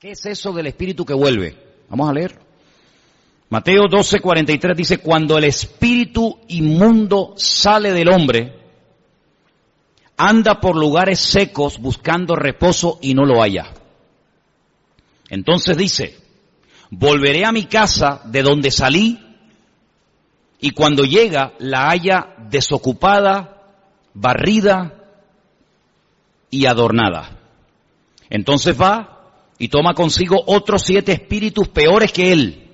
¿Qué es eso del espíritu que vuelve? Vamos a leer. Mateo 12:43 dice, cuando el espíritu inmundo sale del hombre, anda por lugares secos buscando reposo y no lo halla. Entonces dice, volveré a mi casa de donde salí, y cuando llega la halla desocupada, barrida y adornada. Entonces va y toma consigo otros 7 espíritus peores que él,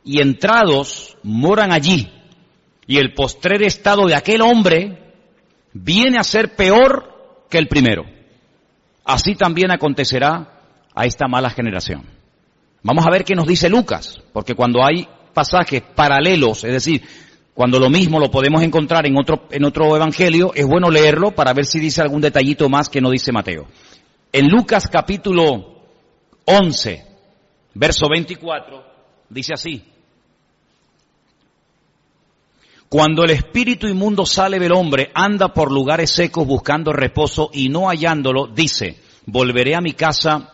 y entrados moran allí, y el postrer estado de aquel hombre viene a ser peor que el primero. Así también acontecerá a esta mala generación. Vamos a ver qué nos dice Lucas, porque cuando hay pasajes paralelos, es decir, cuando lo mismo lo podemos encontrar en otro evangelio, es bueno leerlo para ver si dice algún detallito más que no dice Mateo. En Lucas capítulo 11, verso 24, dice así. Cuando el espíritu inmundo sale del hombre, anda por lugares secos buscando reposo y no hallándolo, dice, volveré a mi casa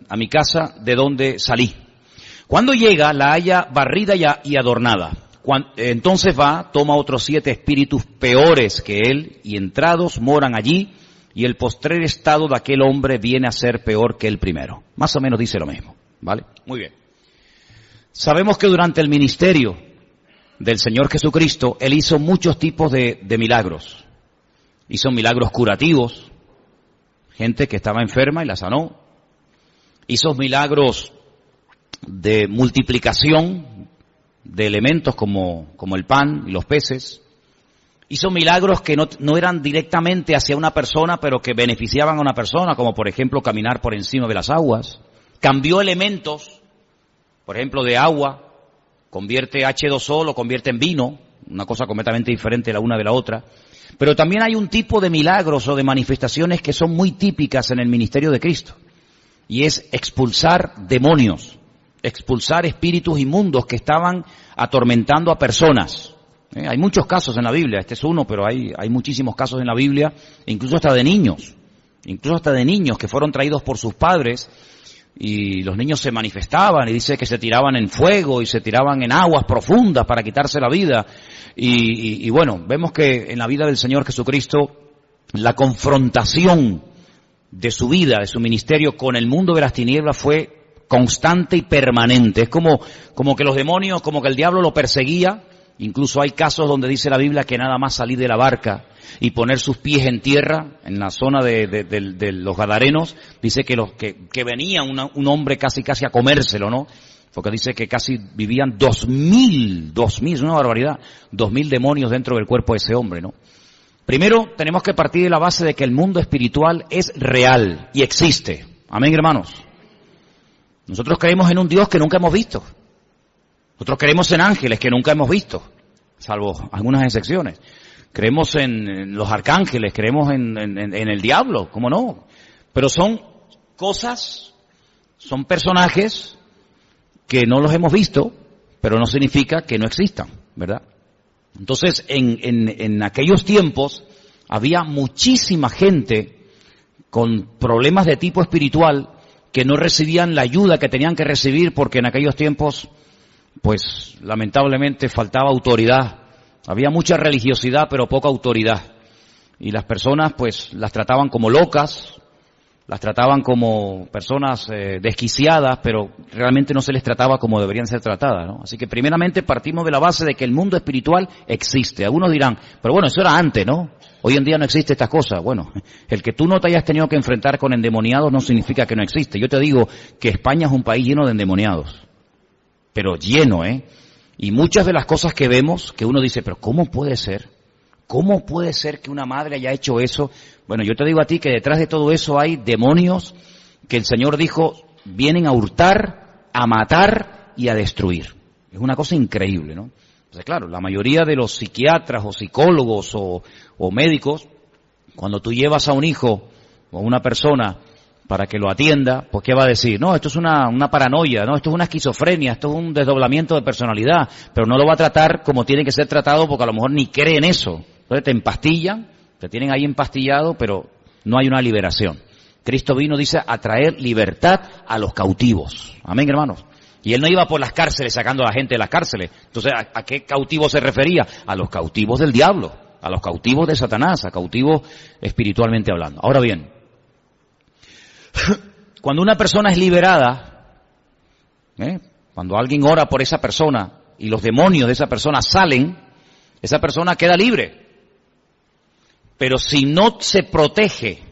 a mi casa de donde salí. Cuando llega, la halla barrida y adornada. Entonces va, toma otros 7 espíritus peores que él, y entrados moran allí, y el postrer estado de aquel hombre viene a ser peor que el primero. Más o menos dice lo mismo, ¿vale? Muy bien. Sabemos que durante el ministerio del Señor Jesucristo, Él hizo muchos tipos de milagros. Hizo milagros curativos, gente que estaba enferma y la sanó. Hizo milagros de multiplicación de elementos como el pan y los peces. Hizo milagros que no eran directamente hacia una persona, pero que beneficiaban a una persona, como por ejemplo caminar por encima de las aguas. Cambió elementos, por ejemplo de agua, convierte H2O, lo convierte en vino, una cosa completamente diferente la una de la otra. Pero también hay un tipo de milagros o de manifestaciones que son muy típicas en el ministerio de Cristo. Y es expulsar demonios, expulsar espíritus inmundos que estaban atormentando a personas. Hay muchos casos en la Biblia, este es uno, pero hay muchísimos casos en la Biblia, incluso hasta de niños que fueron traídos por sus padres, y los niños se manifestaban, y dice que se tiraban en fuego y se tiraban en aguas profundas para quitarse la vida. Y bueno, vemos que en la vida del Señor Jesucristo, la confrontación de su vida, de su ministerio con el mundo de las tinieblas fue constante y permanente. Es como que los demonios, como que el diablo lo perseguía. Incluso hay casos donde dice la Biblia que nada más salir de la barca y poner sus pies en tierra, en la zona de los Gadarenos, dice que venía un hombre casi a comérselo, ¿no? Porque dice que casi vivían 2000, es una barbaridad, 2000 demonios dentro del cuerpo de ese hombre, ¿no? Primero, tenemos que partir de la base de que el mundo espiritual es real y existe. Amén, hermanos. Nosotros creemos en un Dios que nunca hemos visto. Nosotros creemos en ángeles que nunca hemos visto, salvo algunas excepciones. Creemos en los arcángeles, creemos en el diablo, ¿cómo no? Pero son cosas, son personajes que no los hemos visto, pero no significa que no existan, ¿verdad? Entonces, en aquellos tiempos había muchísima gente con problemas de tipo espiritual que no recibían la ayuda que tenían que recibir porque en aquellos tiempos, pues lamentablemente faltaba autoridad. Había mucha religiosidad pero poca autoridad. Y las personas pues las trataban como locas, las trataban como personas desquiciadas, pero realmente no se les trataba como deberían ser tratadas, ¿no? Así que primeramente partimos de la base de que el mundo espiritual existe. Algunos dirán, pero bueno, eso era antes, ¿no? Hoy en día no existe esta cosa. Bueno, el que tú no te hayas tenido que enfrentar con endemoniados no significa que no existe. Yo te digo que España es un país lleno de endemoniados. Pero lleno, ¿eh? Y muchas de las cosas que vemos, que uno dice, pero ¿cómo puede ser? ¿Cómo puede ser que una madre haya hecho eso? Bueno, yo te digo a ti que detrás de todo eso hay demonios que el Señor dijo, vienen a hurtar, a matar y a destruir. Es una cosa increíble, ¿no? Entonces, claro, la mayoría de los psiquiatras o psicólogos o médicos, cuando tú llevas a un hijo o a una persona para que lo atienda, pues ¿qué va a decir? No, esto es una paranoia, no, esto es una esquizofrenia, esto es un desdoblamiento de personalidad, pero no lo va a tratar como tiene que ser tratado porque a lo mejor ni cree en eso. Entonces te empastillan, te tienen ahí empastillado, pero no hay una liberación. Cristo vino, dice, a traer libertad a los cautivos. Amén, hermanos. Y Él no iba por las cárceles sacando a la gente de las cárceles. Entonces, ¿a qué cautivos se refería? A los cautivos del diablo, a los cautivos de Satanás, a cautivos espiritualmente hablando. Ahora bien, cuando una persona es liberada, cuando alguien ora por esa persona y los demonios de esa persona salen, esa persona queda libre. Pero si no se protege,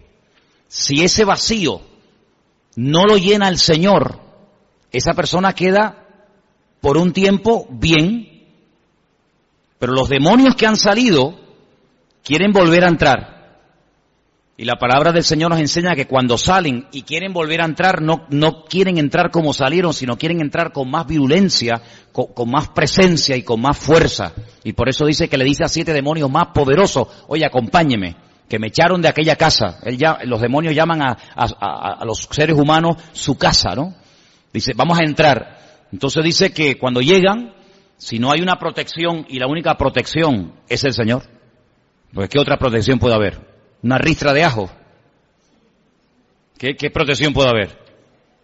si ese vacío no lo llena el Señor, esa persona queda por un tiempo bien, pero los demonios que han salido quieren volver a entrar. Y la palabra del Señor nos enseña que cuando salen y quieren volver a entrar, no quieren entrar como salieron, sino quieren entrar con más virulencia, con más presencia y con más fuerza. Y por eso dice que le dice a 7 demonios más poderosos, oye, acompáñeme, que me echaron de aquella casa. Los demonios llaman a los seres humanos su casa, ¿no? Dice, vamos a entrar. Entonces dice que cuando llegan, si no hay una protección y la única protección es el Señor, pues ¿qué otra protección puede haber? ¿Una ristra de ajo? ¿Qué protección puede haber?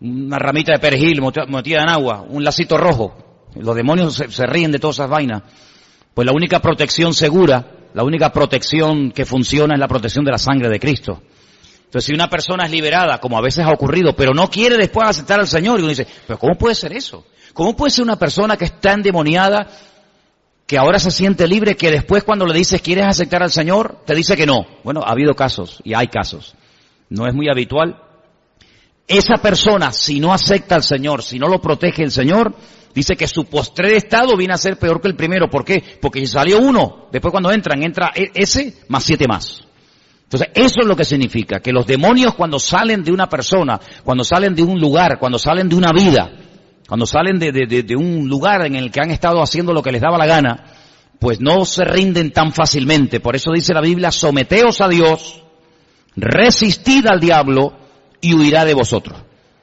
Una ramita de perejil metida en agua, un lacito rojo. Los demonios se ríen de todas esas vainas. Pues la única protección segura, la única protección que funciona es la protección de la sangre de Cristo. Entonces, si una persona es liberada, como a veces ha ocurrido, pero no quiere después aceptar al Señor, y uno dice, pero ¿cómo puede ser eso? ¿Cómo puede ser una persona que está endemoniada, que ahora se siente libre, que después cuando le dices, ¿quieres aceptar al Señor? Te dice que no. Bueno, ha habido casos, y hay casos. No es muy habitual. Esa persona, si no acepta al Señor, si no lo protege el Señor, dice que su postrer estado viene a ser peor que el primero. ¿Por qué? Porque si salió uno, después cuando entra ese más 7 más. Entonces, eso es lo que significa, que los demonios cuando salen de una persona, cuando salen de un lugar, cuando salen de una vida, cuando salen de un lugar en el que han estado haciendo lo que les daba la gana, pues no se rinden tan fácilmente. Por eso dice la Biblia, someteos a Dios, resistid al diablo y huirá de vosotros.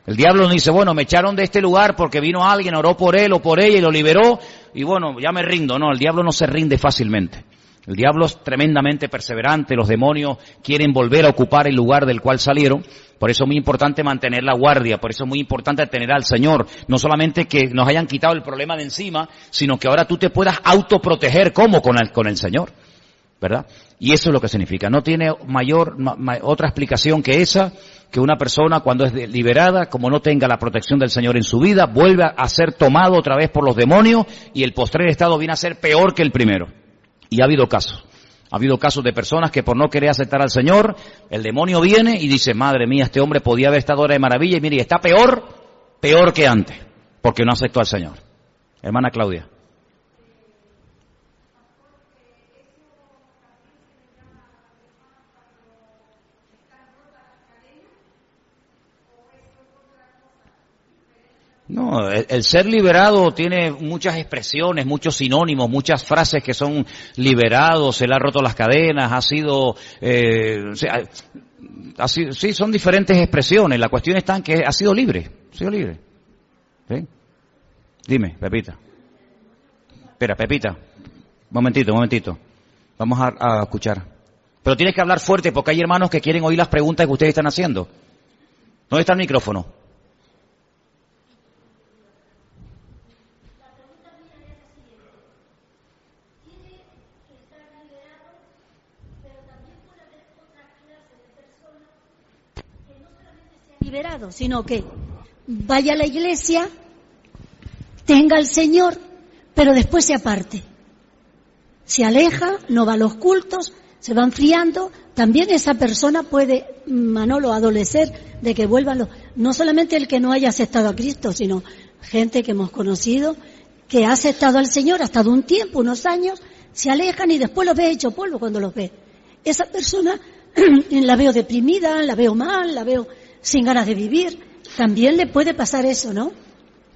El diablo no dice, bueno, me echaron de este lugar porque vino alguien, oró por él o por ella y lo liberó, y bueno, ya me rindo. No, el diablo no se rinde fácilmente. El diablo es tremendamente perseverante, los demonios quieren volver a ocupar el lugar del cual salieron, por eso es muy importante mantener la guardia, por eso es muy importante tener al Señor, no solamente que nos hayan quitado el problema de encima, sino que ahora tú te puedas autoproteger como con el Señor, ¿verdad? Y eso es lo que significa, no tiene otra explicación que esa, que una persona cuando es liberada, como no tenga la protección del Señor en su vida, vuelve a ser tomado otra vez por los demonios y el postrer estado viene a ser peor que el primero. Y ha habido casos de personas que por no querer aceptar al Señor, el demonio viene y dice, madre mía, este hombre podía haber estado ahora de maravilla y mire, está peor que antes, porque no aceptó al Señor. Hermana Claudia. No, el ser liberado tiene muchas expresiones, muchos sinónimos, muchas frases que son liberados, se le ha roto las cadenas, sí, son diferentes expresiones. La cuestión está en que ha sido libre. ¿Sí? Dime, Pepita. Espera, Pepita. Momentito. Vamos a escuchar. Pero tienes que hablar fuerte porque hay hermanos que quieren oír las preguntas que ustedes están haciendo. ¿Dónde está el micrófono? Liberado, sino que vaya a la iglesia, tenga al Señor, pero después se aparte. Se aleja, no va a los cultos, se va enfriando. También esa persona puede, Manolo, adolecer de que vuelvan no solamente el que no haya aceptado a Cristo, sino gente que hemos conocido que ha aceptado al Señor, ha estado un tiempo, unos años, se alejan y después los ve hecho polvo cuando los ve. Esa persona la veo deprimida, la veo mal, la veo sin ganas de vivir. También le puede pasar eso, ¿no?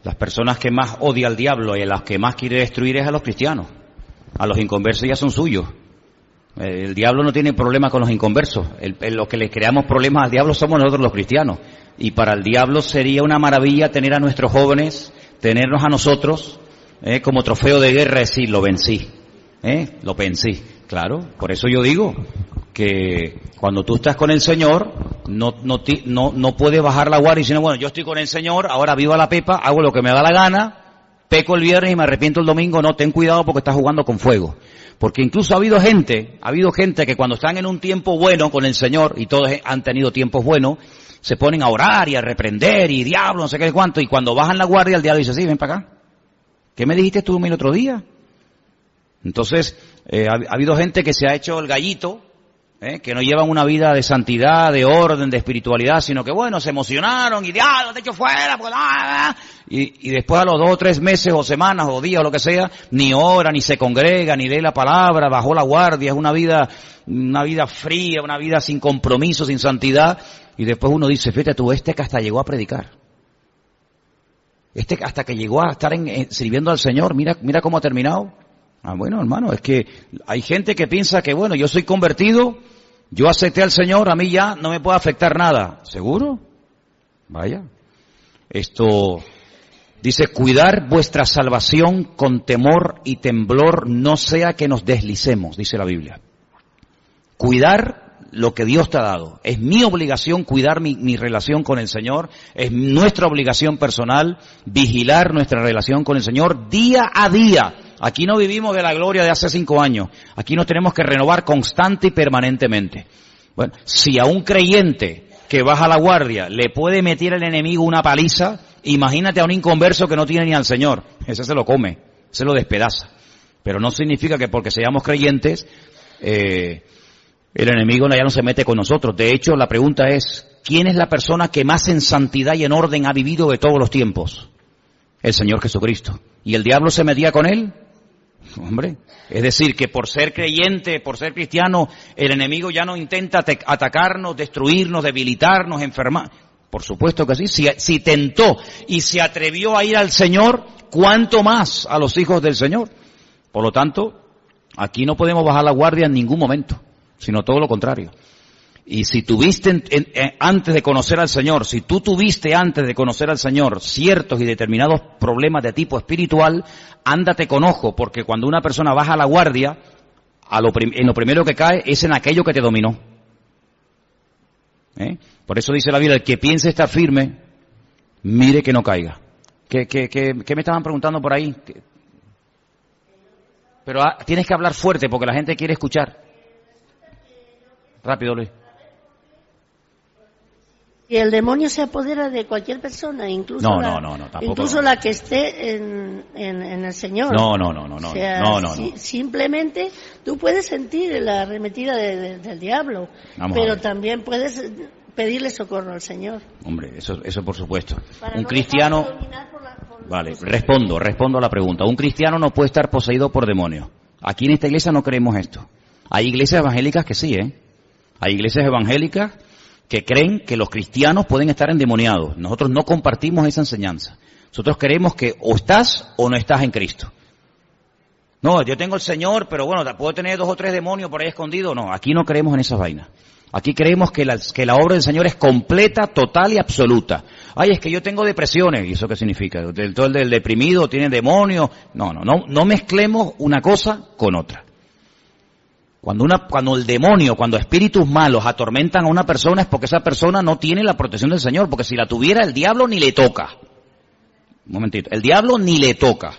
Las personas que más odia al diablo y a las que más quiere destruir es a los cristianos. A los inconversos ya son suyos. El diablo no tiene problema con los inconversos. Los que le creamos problemas al diablo somos nosotros los cristianos. Y para el diablo sería una maravilla tener a nuestros jóvenes, tenernos a nosotros, como trofeo de guerra, decir, lo vencí. Lo vencí. Claro, por eso yo digo que cuando tú estás con el Señor, no puede bajar la guardia diciendo, bueno, yo estoy con el Señor, ahora viva la pepa, hago lo que me da la gana, peco el viernes y me arrepiento el domingo. No, ten cuidado porque estás jugando con fuego. Porque incluso ha habido gente que cuando están en un tiempo bueno con el Señor, y todos han tenido tiempos buenos, se ponen a orar y a reprender y diablo, no sé qué cuánto, y cuando bajan la guardia el diablo dice, sí, ven para acá. ¿Qué me dijiste tú el otro día? Entonces, ha habido gente que se ha hecho el gallito, que no llevan una vida de santidad, de orden, de espiritualidad, sino que bueno, se emocionaron y diablo, te echo fuera, pues, y después a los 2 o 3 meses o semanas o días o lo que sea, ni ora, ni se congrega, ni lee la palabra, bajó la guardia, es una vida fría, una vida sin compromiso, sin santidad, y después uno dice, fíjate tú, que hasta llegó a predicar. Hasta que llegó a estar sirviendo al Señor, mira cómo ha terminado. Bueno, hermano, es que hay gente que piensa que, bueno, yo soy convertido, yo acepté al Señor, a mí ya no me puede afectar nada. ¿Seguro? Vaya. Esto dice, cuidar vuestra salvación con temor y temblor, no sea que nos deslicemos, dice la Biblia. Cuidar lo que Dios te ha dado. Es mi obligación cuidar mi relación con el Señor. Es nuestra obligación personal vigilar nuestra relación con el Señor día a día. Aquí no vivimos de la gloria de hace 5 años. Aquí nos tenemos que renovar constante y permanentemente. Bueno, si a un creyente que baja la guardia le puede meter el enemigo una paliza, imagínate a un inconverso que no tiene ni al Señor. Ese se lo come, se lo despedaza. Pero no significa que porque seamos creyentes, el enemigo ya no se mete con nosotros. De hecho, la pregunta es, ¿quién es la persona que más en santidad y en orden ha vivido de todos los tiempos? El Señor Jesucristo. ¿Y el diablo se metía con él? Hombre, es decir, que por ser creyente, por ser cristiano, el enemigo ya no intenta atacarnos, destruirnos, debilitarnos, enfermar. Por supuesto que sí. Si tentó y se atrevió a ir al Señor, ¿cuánto más a los hijos del Señor? Por lo tanto, aquí no podemos bajar la guardia en ningún momento, sino todo lo contrario. Y si tuviste antes de conocer al Señor, si tú tuviste antes de conocer al Señor ciertos y determinados problemas de tipo espiritual, ándate con ojo, porque cuando una persona baja la guardia, en lo primero que cae es en aquello que te dominó. Por eso dice la Biblia, el que piense estar firme, mire que no caiga. ¿Qué me estaban preguntando por ahí? Pero tienes que hablar fuerte porque la gente quiere escuchar. Rápido, Luis. Y el demonio se apodera de cualquier persona, incluso tampoco, incluso la que esté en el Señor. No. O sea, simplemente tú puedes sentir la arremetida del diablo, pero también puedes pedirle socorro al Señor. Hombre, eso por supuesto. Un cristiano... Vale, respondo a la pregunta. Un cristiano no puede estar poseído por demonios. Aquí en esta iglesia no creemos esto. Hay iglesias evangélicas que sí, Hay iglesias evangélicas que creen que los cristianos pueden estar endemoniados. Nosotros no compartimos esa enseñanza. Nosotros creemos que o estás o no estás en Cristo. No, yo tengo el Señor, pero bueno, puedo tener 2 o 3 demonios por ahí escondidos. No, aquí no creemos en esas vainas. Aquí creemos que la obra del Señor es completa, total y absoluta. Ay, es que yo tengo depresiones. ¿Y eso qué significa? Todo el del deprimido tiene demonios. No mezclemos una cosa con otra. Cuando el demonio, cuando espíritus malos atormentan a una persona es porque esa persona no tiene la protección del Señor, porque si la tuviera el diablo ni le toca. Un momentito, el diablo ni le toca.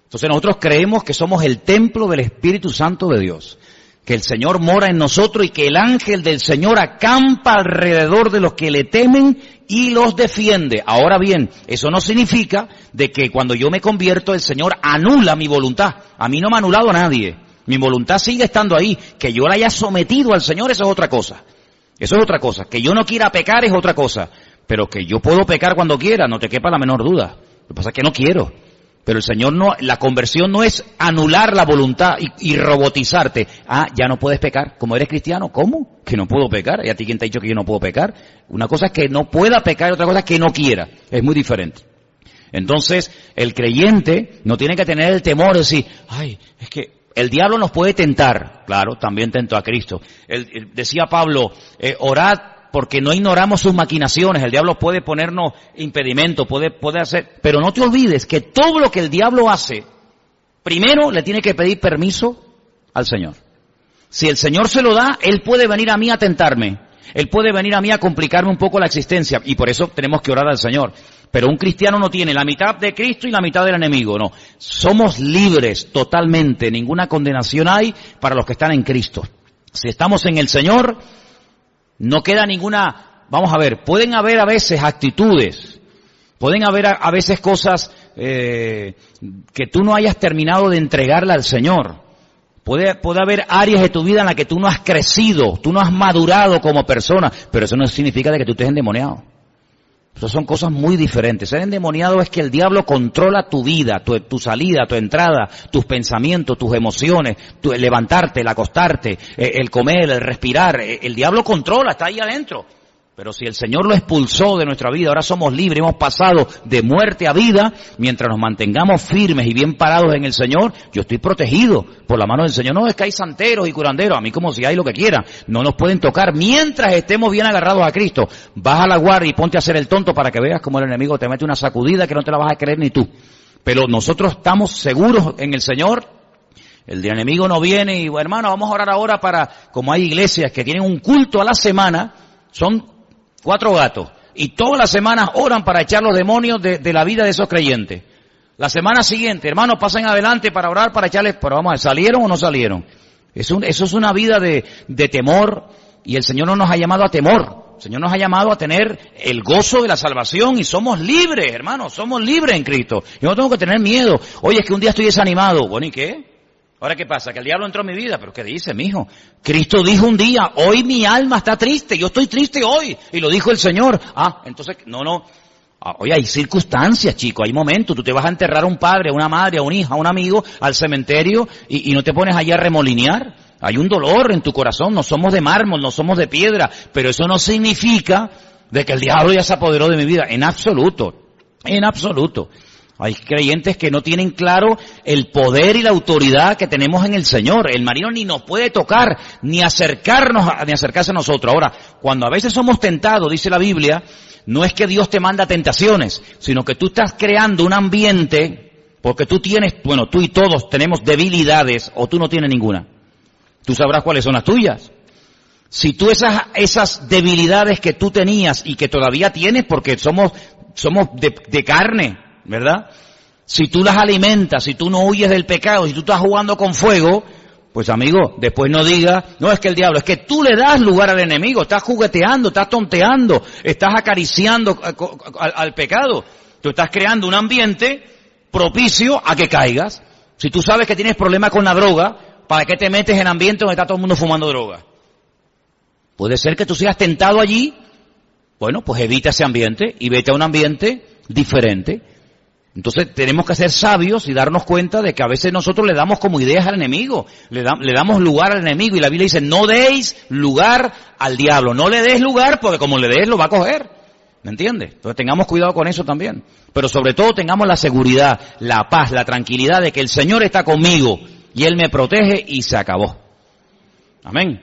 Entonces nosotros creemos que somos el templo del Espíritu Santo de Dios, que el Señor mora en nosotros y que el ángel del Señor acampa alrededor de los que le temen y los defiende. Ahora bien, eso no significa de que cuando yo me convierto el Señor anula mi voluntad. A mí no me ha anulado a nadie. Mi voluntad sigue estando ahí. Que yo la haya sometido al Señor, eso es otra cosa. Eso es otra cosa. Que yo no quiera pecar es otra cosa. Pero que yo puedo pecar cuando quiera, no te quepa la menor duda. Lo que pasa es que no quiero. Pero el Señor la conversión no es anular la voluntad y robotizarte. Ya no puedes pecar. Como eres cristiano, ¿cómo? Que no puedo pecar. ¿Y a ti quién te ha dicho que yo no puedo pecar? Una cosa es que no pueda pecar y otra cosa es que no quiera. Es muy diferente. Entonces, el creyente no tiene que tener el temor de decir, es que el diablo nos puede tentar. Claro, también tentó a Cristo. Decía Pablo, orad porque no ignoramos sus maquinaciones. El diablo puede ponernos impedimentos, puede hacer... Pero no te olvides que todo lo que el diablo hace, primero le tiene que pedir permiso al Señor. Si el Señor se lo da, Él puede venir a mí a tentarme. Él puede venir a mí a complicarme un poco la existencia y por eso tenemos que orar al Señor. Pero un cristiano no tiene la mitad de Cristo y la mitad del enemigo, no. Somos libres totalmente, ninguna condenación hay para los que están en Cristo. Si estamos en el Señor, no queda ninguna, vamos a ver, pueden haber a veces actitudes, pueden haber a veces cosas que tú no hayas terminado de entregarle al Señor. Puede haber áreas de tu vida en las que tú no has crecido, tú no has madurado como persona, pero eso no significa de que tú estés endemoniado. Esas son cosas muy diferentes. Ser endemoniado es que el diablo controla tu vida, tu salida, tu entrada, tus pensamientos, tus emociones, el levantarte, el acostarte, el comer, el respirar. El diablo controla, está ahí adentro. Pero si el Señor lo expulsó de nuestra vida, ahora somos libres, hemos pasado de muerte a vida, mientras nos mantengamos firmes y bien parados en el Señor, yo estoy protegido por la mano del Señor. No es que hay santeros y curanderos, a mí como si hay lo que quieran, no nos pueden tocar mientras estemos bien agarrados a Cristo. Baja la guardia y ponte a hacer el tonto para que veas cómo el enemigo te mete una sacudida que no te la vas a creer ni tú. Pero nosotros estamos seguros en el Señor. El enemigo no viene y, hermano, vamos a orar ahora para, como hay iglesias que tienen un culto a la semana, son 4 gatos. Y todas las semanas oran para echar los demonios de la vida de esos creyentes. La semana siguiente, hermanos, pasen adelante para orar, para echarles, pero vamos a ver, ¿salieron o no salieron? Eso es una vida de temor, y el Señor no nos ha llamado a temor. El Señor nos ha llamado a tener el gozo de la salvación, y somos libres, hermanos, somos libres en Cristo. Yo no tengo que tener miedo. Oye, es que un día estoy desanimado. Bueno, ¿y qué? Ahora, ¿qué pasa? Que el diablo entró en mi vida. ¿Pero qué dice, mijo? Cristo dijo un día, hoy mi alma está triste, yo estoy triste hoy. Y lo dijo el Señor. Entonces, no. Oye, hay circunstancias, chico, hay momentos. Tú te vas a enterrar a un padre, a una madre, a un hijo, a un amigo, al cementerio, y no te pones allá a remolinear. Hay un dolor en tu corazón, no somos de mármol, no somos de piedra, pero eso no significa de que el diablo ya se apoderó de mi vida. En absoluto, en absoluto. Hay creyentes que no tienen claro el poder y la autoridad que tenemos en el Señor. El maligno ni nos puede tocar, ni acercarse a nosotros. Ahora, cuando a veces somos tentados, dice la Biblia, no es que Dios te manda tentaciones, sino que tú estás creando un ambiente, porque tú y todos tenemos debilidades, o tú no tienes ninguna. Tú sabrás cuáles son las tuyas. Si tú esas debilidades que tú tenías y que todavía tienes, porque somos de carne, ¿verdad? Si tú las alimentas, si tú no huyes del pecado, si tú estás jugando con fuego, pues amigo, después no digas, no es que el diablo, es que tú le das lugar al enemigo, estás jugueteando, estás tonteando, estás acariciando al pecado. Tú estás creando un ambiente propicio a que caigas. Si tú sabes que tienes problemas con la droga, ¿para qué te metes en ambiente donde está todo el mundo fumando droga? Puede ser que tú seas tentado allí. Bueno, pues evita ese ambiente y vete a un ambiente diferente. Entonces tenemos que ser sabios y darnos cuenta de que a veces nosotros le damos como ideas al enemigo, le damos lugar al enemigo, y la Biblia dice, no deis lugar al diablo, no le des lugar porque como le des lo va a coger, ¿me entiendes? Entonces tengamos cuidado con eso también, pero sobre todo tengamos la seguridad, la paz, la tranquilidad de que el Señor está conmigo y Él me protege y se acabó. Amén.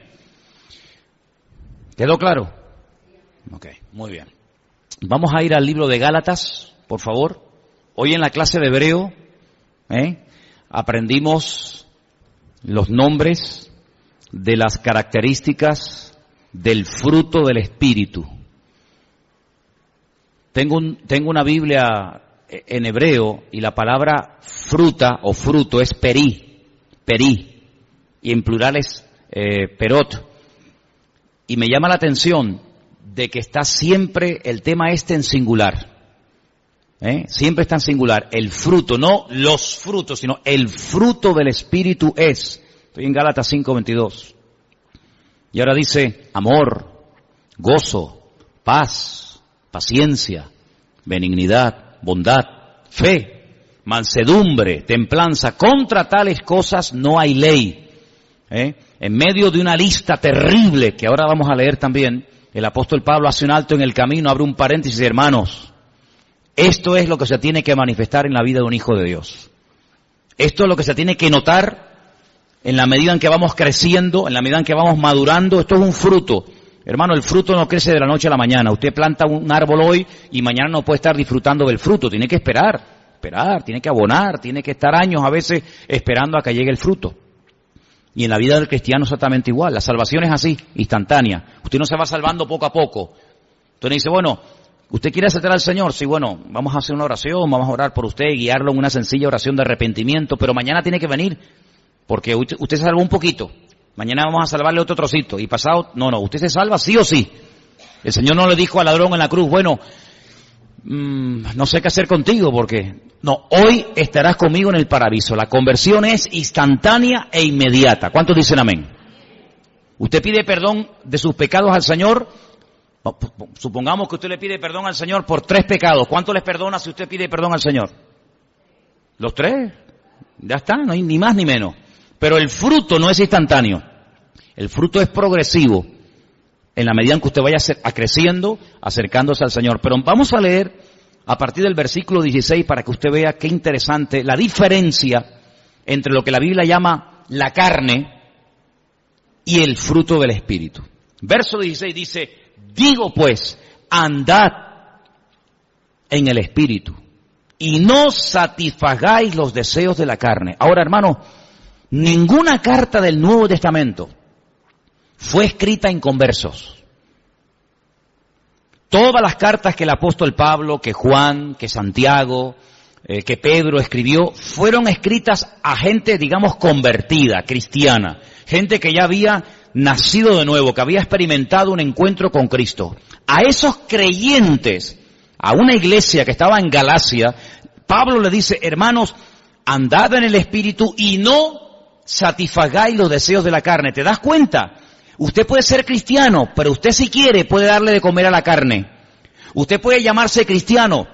¿Quedó claro? Ok, muy bien. Vamos a ir al libro de Gálatas, por favor. Hoy en la clase de hebreo aprendimos los nombres de las características del fruto del Espíritu. Tengo una Biblia en hebreo y la palabra fruta o fruto es peri, y en plural es perot. Y me llama la atención de que está siempre el tema en singular. Siempre está en singular. El fruto, no los frutos, sino el fruto del Espíritu es. Estoy en Gálatas 5:22. Y ahora dice amor, gozo, paz, paciencia, benignidad, bondad, fe, mansedumbre, templanza. Contra tales cosas no hay ley. En medio de una lista terrible que ahora vamos a leer también, el apóstol Pablo hace un alto en el camino, abre un paréntesis, hermanos. Esto es lo que se tiene que manifestar en la vida de un hijo de Dios. Esto es lo que se tiene que notar en la medida en que vamos creciendo, en la medida en que vamos madurando. Esto es un fruto. Hermano, el fruto no crece de la noche a la mañana. Usted planta un árbol hoy y mañana no puede estar disfrutando del fruto. Tiene que esperar, tiene que abonar, tiene que estar años a veces esperando a que llegue el fruto. Y en la vida del cristiano exactamente igual. La salvación es así, instantánea. Usted no se va salvando poco a poco. Entonces dice, bueno, ¿usted quiere aceptar al Señor? Sí, bueno, vamos a hacer una oración, vamos a orar por usted, guiarlo en una sencilla oración de arrepentimiento, pero mañana tiene que venir, porque usted se salvó un poquito. Mañana vamos a salvarle otro trocito. Y pasado, no, usted se salva sí o sí. El Señor no le dijo al ladrón en la cruz, bueno, no sé qué hacer contigo, porque no, hoy estarás conmigo en el paraíso. La conversión es instantánea e inmediata. ¿Cuántos dicen amén? Usted pide perdón de sus pecados al Señor. Supongamos que usted le pide perdón al Señor por 3 pecados. ¿Cuánto les perdona si usted pide perdón al Señor? ¿Los 3? Ya está, no hay ni más ni menos. Pero el fruto no es instantáneo. El fruto es progresivo en la medida en que usted vaya creciendo, acercándose al Señor. Pero vamos a leer a partir del versículo 16 para que usted vea qué interesante la diferencia entre lo que la Biblia llama la carne y el fruto del Espíritu. Verso 16 dice, digo pues, andad en el Espíritu y no satisfagáis los deseos de la carne. Ahora, hermanos, ninguna carta del Nuevo Testamento fue escrita en conversos. Todas las cartas que el apóstol Pablo, que Juan, que Santiago, que Pedro escribió, fueron escritas a gente, digamos, convertida, cristiana. Gente que ya había nacido de nuevo, que había experimentado un encuentro con Cristo. A esos creyentes, a una iglesia que estaba en Galacia, Pablo le dice, hermanos, andad en el Espíritu y no satisfagáis los deseos de la carne. ¿Te das cuenta? Usted puede ser cristiano, pero usted si quiere puede darle de comer a la carne. Usted puede llamarse cristiano,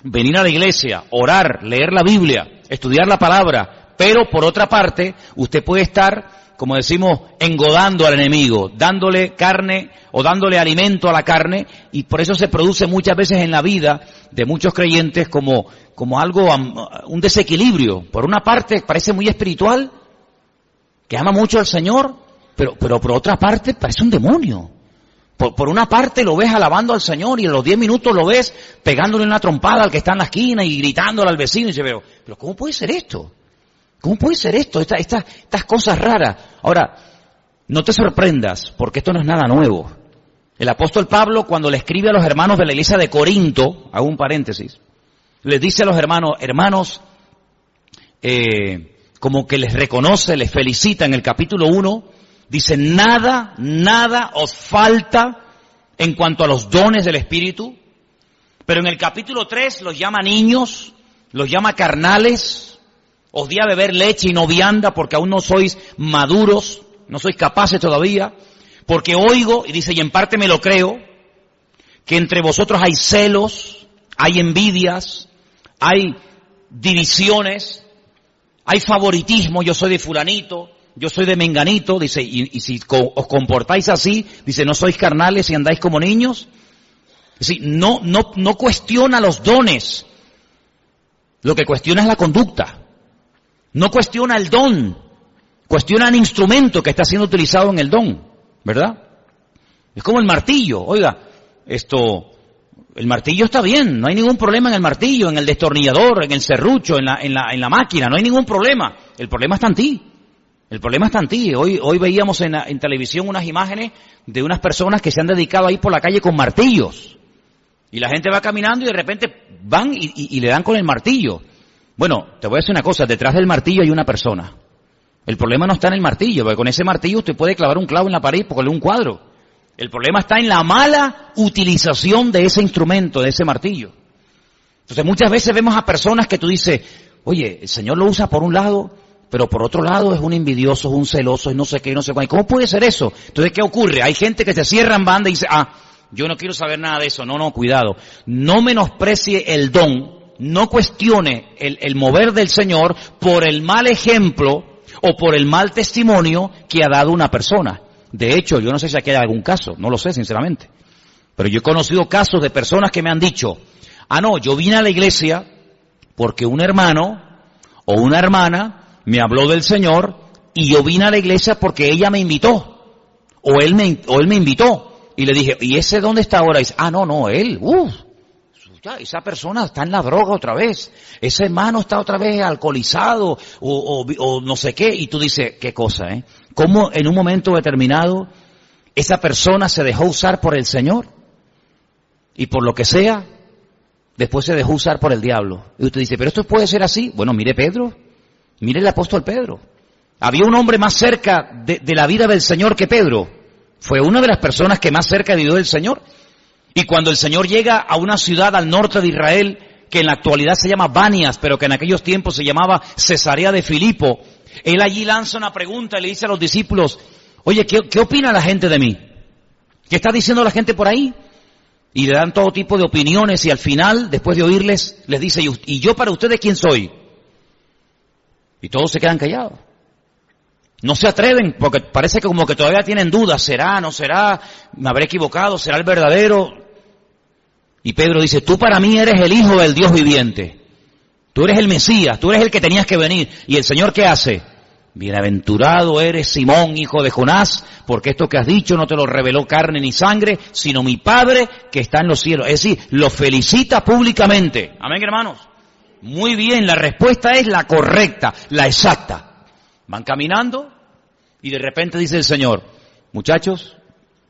venir a la iglesia, orar, leer la Biblia, estudiar la palabra, pero por otra parte, usted puede estar, como decimos, engodando al enemigo, dándole carne o dándole alimento a la carne, y por eso se produce muchas veces en la vida de muchos creyentes como algo, un desequilibrio. Por una parte parece muy espiritual, que ama mucho al Señor, pero por otra parte parece un demonio. Por una parte lo ves alabando al Señor y a los 10 minutos lo ves pegándole una trompada al que está en la esquina y gritándole al vecino y se ve, pero ¿cómo puede ser esto? ¿Cómo puede ser esto? Estas cosas raras. Ahora, no te sorprendas, porque esto no es nada nuevo. El apóstol Pablo, cuando le escribe a los hermanos de la iglesia de Corinto, hago un paréntesis, les dice a los hermanos, como que les reconoce, les felicita en el capítulo 1, dice, nada os falta en cuanto a los dones del Espíritu, pero en el capítulo 3 los llama niños, los llama carnales, os di a beber leche y no vianda porque aún no sois maduros, no sois capaces todavía, porque oigo, y dice, y en parte me lo creo, que entre vosotros hay celos, hay envidias, hay divisiones, hay favoritismo, yo soy de fulanito, yo soy de menganito, dice, y si os comportáis así, dice, no sois carnales y andáis como niños. Es decir, no cuestiona los dones, lo que cuestiona es la conducta. No cuestiona el don, cuestiona el instrumento que está siendo utilizado en el don, ¿verdad? Es como el martillo, oiga, el martillo está bien, no hay ningún problema en el martillo, en el destornillador, en el serrucho, en la máquina, no hay ningún problema. El problema está en ti. El problema está en ti. Hoy veíamos en televisión unas imágenes de unas personas que se han dedicado a ir por la calle con martillos. Y la gente va caminando y de repente van y le dan con el martillo. Bueno, te voy a decir una cosa, detrás del martillo hay una persona. El problema no está en el martillo, porque con ese martillo usted puede clavar un clavo en la pared y ponerle un cuadro. El problema está en la mala utilización de ese instrumento, de ese martillo. Entonces muchas veces vemos a personas que tú dices, oye, el Señor lo usa por un lado, pero por otro lado es un envidioso, es un celoso, es no sé qué, no sé cuál. ¿Cómo puede ser eso? Entonces, ¿qué ocurre? Hay gente que se cierra en banda y dice, yo no quiero saber nada de eso. No, cuidado. No menosprecie el don, no cuestione el mover del Señor por el mal ejemplo o por el mal testimonio que ha dado una persona. De hecho, yo no sé si aquí hay algún caso, no lo sé sinceramente. Pero yo he conocido casos de personas que me han dicho, no, yo vine a la iglesia porque un hermano o una hermana me habló del Señor y yo vine a la iglesia porque ella me invitó o él me invitó y le dije, ¿y ese dónde está ahora? Y dice, no, él, Ya, esa persona está en la droga otra vez, ese hermano está otra vez alcoholizado o no sé qué, y tú dices, qué cosa, ¿Cómo en un momento determinado esa persona se dejó usar por el Señor? Y por lo que sea, después se dejó usar por el diablo. Y usted dice, ¿pero esto puede ser así? Bueno, mire Pedro, mire el apóstol Pedro. Había un hombre más cerca de la vida del Señor que Pedro. Fue una de las personas que más cerca vivió del Señor. Y cuando el Señor llega a una ciudad al norte de Israel, que en la actualidad se llama Banias, pero que en aquellos tiempos se llamaba Cesarea de Filipo, él allí lanza una pregunta y le dice a los discípulos, oye, ¿qué opina la gente de mí? ¿Qué está diciendo la gente por ahí? Y le dan todo tipo de opiniones y al final, después de oírles, les dice, ¿y yo para ustedes quién soy? Y todos se quedan callados. No se atreven porque parece que como que todavía tienen dudas, ¿será, no será? ¿Me habré equivocado? ¿Será el verdadero? Y Pedro dice, tú para mí eres el Hijo del Dios viviente. Tú eres el Mesías, tú eres el que tenías que venir. ¿Y el Señor qué hace? Bienaventurado eres Simón, hijo de Jonás, porque esto que has dicho no te lo reveló carne ni sangre, sino mi Padre que está en los cielos. Es decir, lo felicita públicamente. Amén, hermanos. Muy bien, la respuesta es la correcta, la exacta. Van caminando y de repente dice el Señor, muchachos,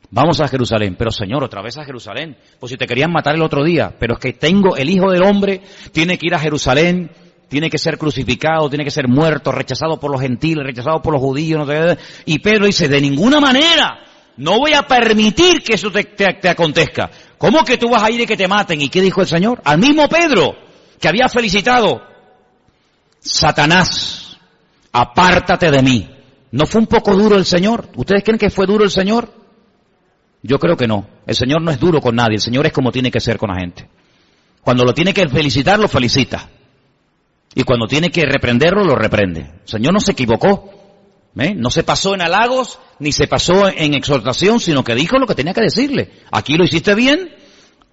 vamos a Jerusalén. Pero Señor, otra vez a Jerusalén. Pues si te querían matar el otro día, pero es que el Hijo del Hombre tiene que ir a Jerusalén, tiene que ser crucificado, tiene que ser muerto, rechazado por los gentiles, rechazado por los judíos, no sé. Y Pedro dice, de ninguna manera, no voy a permitir que eso te acontezca. ¿Cómo que tú vas a ir y que te maten? ¿Y qué dijo el Señor? Al mismo Pedro, que había felicitado, Satanás, apártate de mí. ¿No fue un poco duro el Señor? ¿Ustedes creen que fue duro el Señor? Yo creo que no. El Señor no es duro con nadie, el Señor es como tiene que ser con la gente. Cuando lo tiene que felicitar, lo felicita. Y cuando tiene que reprenderlo, lo reprende. El Señor no se equivocó. No se pasó en halagos, ni se pasó en exhortación, sino que dijo lo que tenía que decirle. Aquí lo hiciste bien,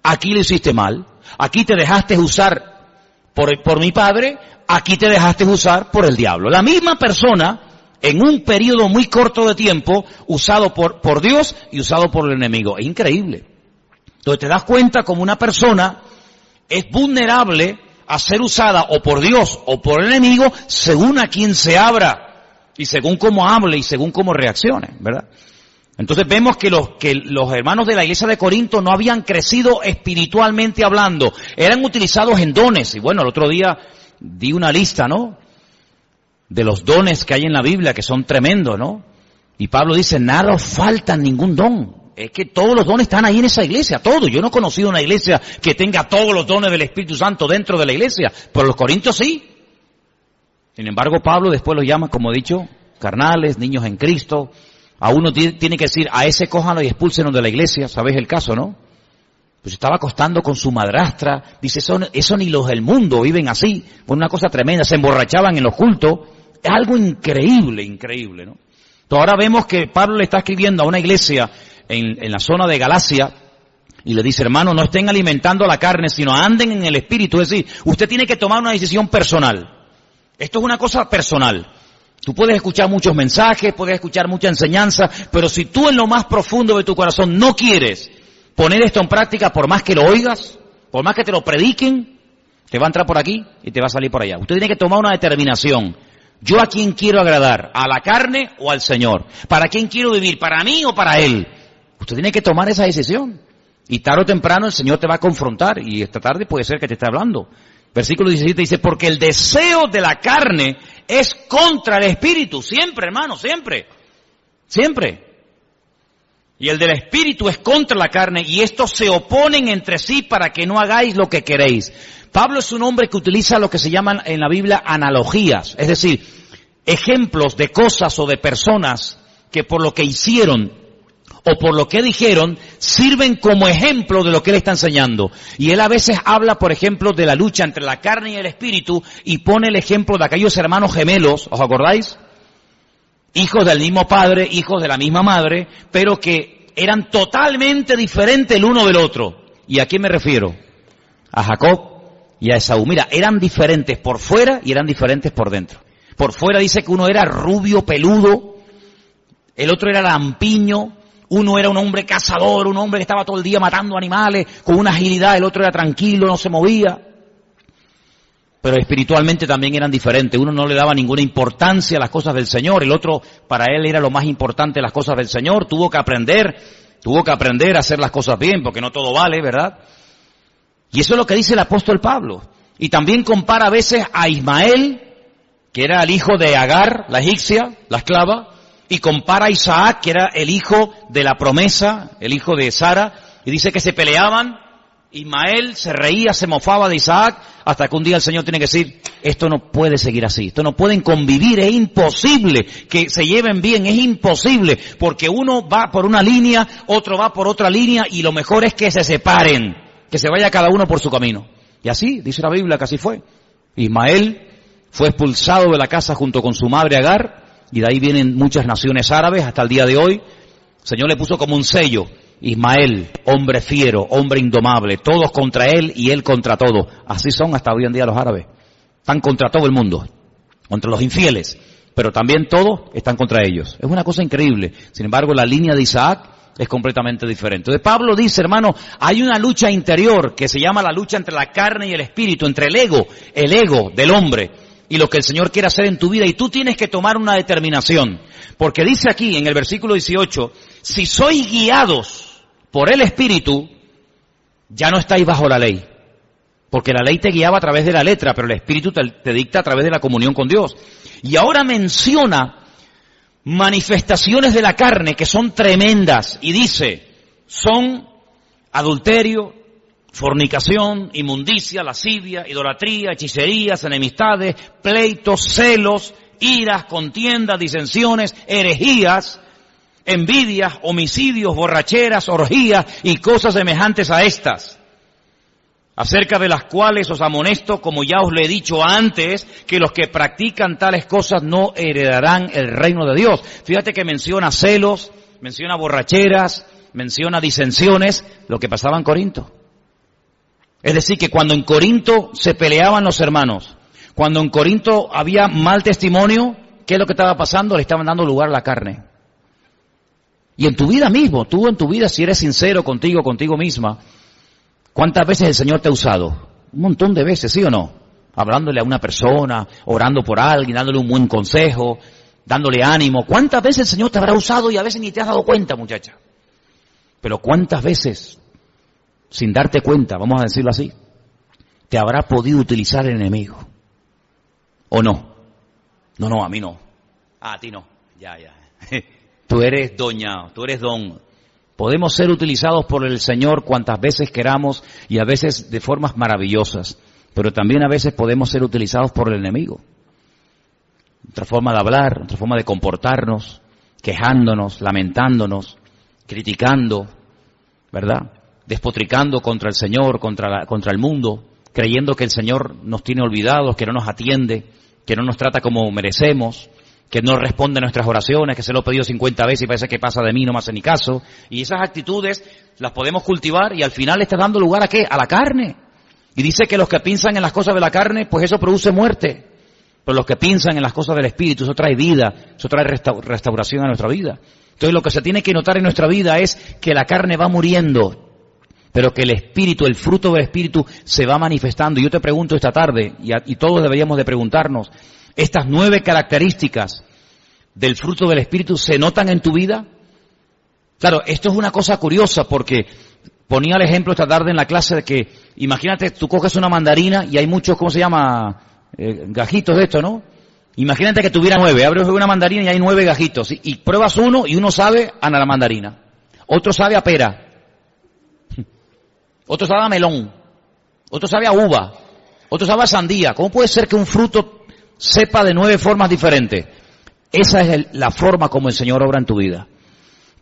aquí lo hiciste mal. Aquí te dejaste usar por mi Padre, aquí te dejaste usar por el diablo. La misma persona, en un periodo muy corto de tiempo, usado por Dios y usado por el enemigo. Es increíble. Entonces te das cuenta como una persona es vulnerable a ser usada o por Dios o por el enemigo según a quien se abra y según cómo hable y según cómo reaccione, ¿verdad? Entonces vemos que los hermanos de la iglesia de Corinto no habían crecido espiritualmente hablando, eran utilizados en dones. Y bueno, el otro día di una lista, ¿no?, de los dones que hay en la Biblia, que son tremendos, ¿no? Y Pablo dice, nada os falta ningún don. Es que todos los dones están ahí en esa iglesia, todos. Yo no he conocido una iglesia que tenga todos los dones del Espíritu Santo dentro de la iglesia, pero los corintios sí. Sin embargo, Pablo después los llama, como he dicho, carnales, niños en Cristo. A uno tiene que decir, a ese cójanlo y expúlsenlo de la iglesia. ¿Sabéis el caso, no? Pues estaba acostando con su madrastra. Dice, eso ni los del mundo viven así. Fue una cosa tremenda, se emborrachaban en los cultos. Es algo increíble, increíble, ¿no? Entonces ahora vemos que Pablo le está escribiendo a una iglesia en la zona de Galacia y le dice, hermano, no estén alimentando la carne, sino anden en el espíritu. Es decir, usted tiene que tomar una decisión personal. Esto es una cosa personal. Tú puedes escuchar muchos mensajes, puedes escuchar mucha enseñanza, pero si tú en lo más profundo de tu corazón no quieres poner esto en práctica, por más que lo oigas, por más que te lo prediquen, te va a entrar por aquí y te va a salir por allá. Usted tiene que tomar una determinación. ¿Yo a quién quiero agradar? ¿A la carne o al Señor? ¿Para quién quiero vivir? ¿Para mí o para Él? Usted tiene que tomar esa decisión. Y tarde o temprano el Señor te va a confrontar. Y esta tarde puede ser que te esté hablando. Versículo 17 dice, porque el deseo de la carne es contra el Espíritu. Siempre, hermano, siempre. Siempre. Y el del Espíritu es contra la carne. Y estos se oponen entre sí para que no hagáis lo que queréis. Pablo es un hombre que utiliza lo que se llaman en la Biblia analogías, es decir, ejemplos de cosas o de personas que por lo que hicieron o por lo que dijeron sirven como ejemplo de lo que él está enseñando. Y él a veces habla, por ejemplo, de la lucha entre la carne y el espíritu y pone el ejemplo de aquellos hermanos gemelos, ¿os acordáis? Hijos del mismo padre, hijos de la misma madre, pero que eran totalmente diferentes el uno del otro. ¿Y a quién me refiero? A Jacob y a Esaú. Mira, eran diferentes por fuera y eran diferentes por dentro. Por fuera dice que uno era rubio, peludo, el otro era lampiño, Uno era un hombre cazador, un hombre que estaba todo el día matando animales con una agilidad, el otro era tranquilo, no se movía. Pero espiritualmente también eran diferentes. Uno no le daba ninguna importancia a las cosas del Señor, el otro para él era lo más importante las cosas del Señor. Tuvo que aprender a hacer las cosas bien, porque no todo vale, ¿verdad? Y eso es lo que dice el apóstol Pablo. Y también compara a veces a Ismael, que era el hijo de Agar, la egipcia, la esclava, y compara a Isaac, que era el hijo de la promesa, el hijo de Sara, y dice que se peleaban. Ismael se reía, se mofaba de Isaac, hasta que un día el Señor tiene que decir, esto no puede seguir así, esto no pueden convivir, es imposible que se lleven bien, es imposible, porque uno va por una línea, otro va por otra línea, y lo mejor es que se separen, que se vaya cada uno por su camino. Y así, dice la Biblia, que así fue. Ismael fue expulsado de la casa junto con su madre Agar, y de ahí vienen muchas naciones árabes hasta el día de hoy. El Señor le puso como un sello, Ismael, hombre fiero, hombre indomable, todos contra él y él contra todos. Así son hasta hoy en día los árabes. Están contra todo el mundo, contra los infieles, pero también todos están contra ellos. Es una cosa increíble. Sin embargo, la línea de Isaac es completamente diferente. Entonces Pablo dice, hermano, hay una lucha interior que se llama la lucha entre la carne y el espíritu, entre el ego del hombre y lo que el Señor quiere hacer en tu vida, y tú tienes que tomar una determinación. Porque dice aquí en el versículo 18, si sois guiados por el Espíritu, ya no estáis bajo la ley. Porque la ley te guiaba a través de la letra, pero el Espíritu te dicta a través de la comunión con Dios. Y ahora menciona manifestaciones de la carne que son tremendas. Y dice, son adulterio, fornicación, inmundicia, lascivia, idolatría, hechicerías, enemistades, pleitos, celos, iras, contiendas, disensiones, herejías, envidias, homicidios, borracheras, orgías y cosas semejantes a estas, acerca de las cuales os amonesto, como ya os lo he dicho antes, que los que practican tales cosas no heredarán el reino de Dios. Fíjate que menciona celos, menciona borracheras, menciona disensiones, lo que pasaba en Corinto. Es decir, que cuando en Corinto se peleaban los hermanos, cuando en Corinto había mal testimonio, ¿qué es lo que estaba pasando? Le estaban dando lugar a la carne. Y en tu vida mismo, tú en tu vida, si eres sincero contigo misma, ¿cuántas veces el Señor te ha usado? Un montón de veces, ¿sí o no? Hablándole a una persona, orando por alguien, dándole un buen consejo, dándole ánimo. ¿Cuántas veces el Señor te habrá usado y a veces ni te has dado cuenta, muchacha? Pero ¿cuántas veces, sin darte cuenta, vamos a decirlo así, te habrá podido utilizar el enemigo? ¿O no? No, a mí no. A ti no. Ya. Tú eres doña, tú eres don. Podemos ser utilizados por el Señor cuantas veces queramos y a veces de formas maravillosas, pero también a veces podemos ser utilizados por el enemigo. Nuestra forma de hablar, nuestra forma de comportarnos, quejándonos, lamentándonos, criticando, ¿verdad? Despotricando contra el Señor, contra el mundo, creyendo que el Señor nos tiene olvidados, que no nos atiende, que no nos trata como merecemos, que no responde a nuestras oraciones, que se lo he pedido 50 veces y parece que pasa de mí, no me hace ni caso. Y esas actitudes las podemos cultivar y al final está dando lugar ¿a qué? A la carne. Y dice que los que piensan en las cosas de la carne, pues eso produce muerte. Pero los que piensan en las cosas del Espíritu, eso trae vida, eso trae restauración a nuestra vida. Entonces lo que se tiene que notar en nuestra vida es que la carne va muriendo, pero que el Espíritu, el fruto del Espíritu se va manifestando. Y yo te pregunto esta tarde, y todos deberíamos de preguntarnos, ¿estas 9 características del fruto del Espíritu se notan en tu vida? Claro, esto es una cosa curiosa porque ponía el ejemplo esta tarde en la clase de que, imagínate, tú coges una mandarina y hay muchos, ¿cómo se llama? Gajitos de esto, ¿no? Imagínate que tuviera 9, abres una mandarina y hay 9 gajitos, y pruebas uno y uno sabe a la mandarina, otro sabe a pera, otro sabe a melón, otro sabe a uva, otro sabe a sandía. ¿Cómo puede ser que un fruto sepa de 9 formas diferentes? Esa es la forma como el Señor obra en tu vida.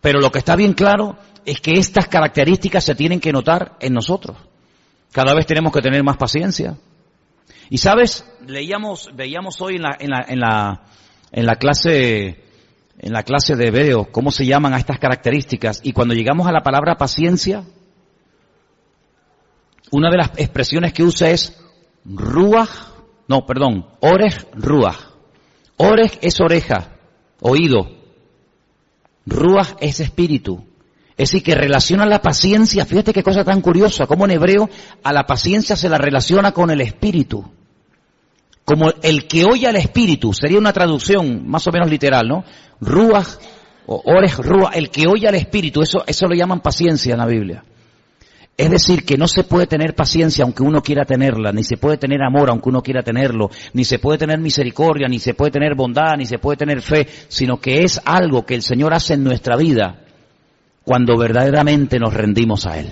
Pero lo que está bien claro es que estas características se tienen que notar en nosotros. Cada vez tenemos que tener más paciencia. Y sabes, veíamos hoy en la clase de hebreo cómo se llaman a estas características, y cuando llegamos a la palabra paciencia, una de las expresiones que usa es Orech Ruach. Orech es oreja, oído. Ruach es espíritu. Es decir, que relaciona la paciencia, fíjate qué cosa tan curiosa, como en hebreo a la paciencia se la relaciona con el espíritu. Como el que oye al espíritu, sería una traducción más o menos literal, ¿no? Ruach, o Orej Ruach, el que oye al espíritu, eso lo llaman paciencia en la Biblia. Es decir, que no se puede tener paciencia aunque uno quiera tenerla, ni se puede tener amor aunque uno quiera tenerlo, ni se puede tener misericordia, ni se puede tener bondad, ni se puede tener fe, sino que es algo que el Señor hace en nuestra vida cuando verdaderamente nos rendimos a Él.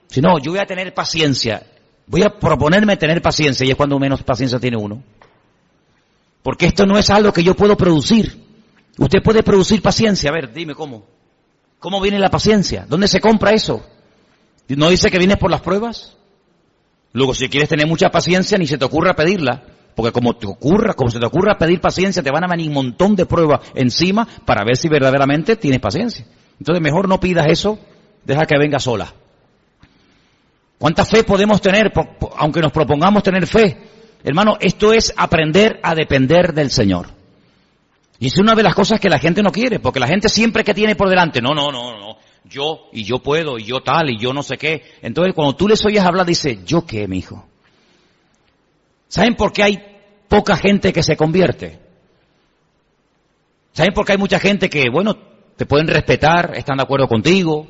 Si no, yo voy a tener paciencia, voy a proponerme tener paciencia, y es cuando menos paciencia tiene uno. Porque esto no es algo que yo puedo producir. Usted puede producir paciencia. A ver, dime cómo. ¿Cómo viene la paciencia? ¿Dónde se compra eso? ¿No dice que vienes por las pruebas? Luego, si quieres tener mucha paciencia, ni se te ocurra pedirla. Porque como se te ocurra pedir paciencia, te van a venir un montón de pruebas encima para ver si verdaderamente tienes paciencia. Entonces, mejor no pidas eso, deja que venga sola. ¿Cuánta fe podemos tener, aunque nos propongamos tener fe? Hermano, esto es aprender a depender del Señor. Y es una de las cosas que la gente no quiere, porque la gente siempre que tiene por delante, no, yo puedo, y yo tal, y yo no sé qué. Entonces, cuando tú les oyes hablar, dice, ¿yo qué, mijo? ¿Saben por qué hay poca gente que se convierte? ¿Saben por qué hay mucha gente que, bueno, te pueden respetar, están de acuerdo contigo?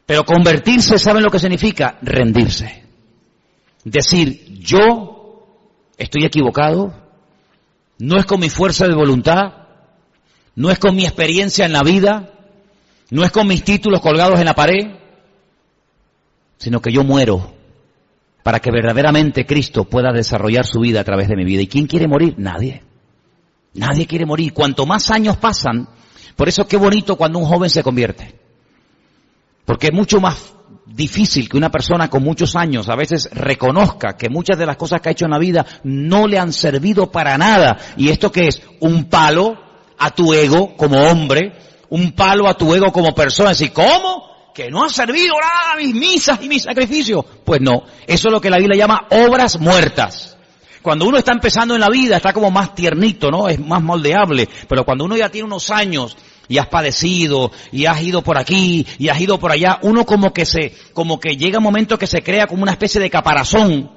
Pero convertirse, ¿saben lo que significa? Rendirse. Decir, yo estoy equivocado, no es con mi fuerza de voluntad, no es con mi experiencia en la vida, no es con mis títulos colgados en la pared, sino que yo muero para que verdaderamente Cristo pueda desarrollar su vida a través de mi vida. ¿Y quién quiere morir? Nadie. Nadie quiere morir. Cuanto más años pasan, por eso qué bonito cuando un joven se convierte. Porque es mucho más difícil que una persona con muchos años a veces reconozca que muchas de las cosas que ha hecho en la vida no le han servido para nada. ¿Y esto qué es? Un palo a tu ego como hombre, un palo a tu ego como persona. Es decir, ¿cómo? ¿Que no ha servido nada a mis misas y mis sacrificios? Pues no, eso es lo que la Biblia llama obras muertas. Cuando uno está empezando en la vida está como más tiernito, ¿no? Es más moldeable. Pero cuando uno ya tiene unos años y has padecido, y has ido por aquí, y has ido por allá, uno como que llega un momento que se crea como una especie de caparazón,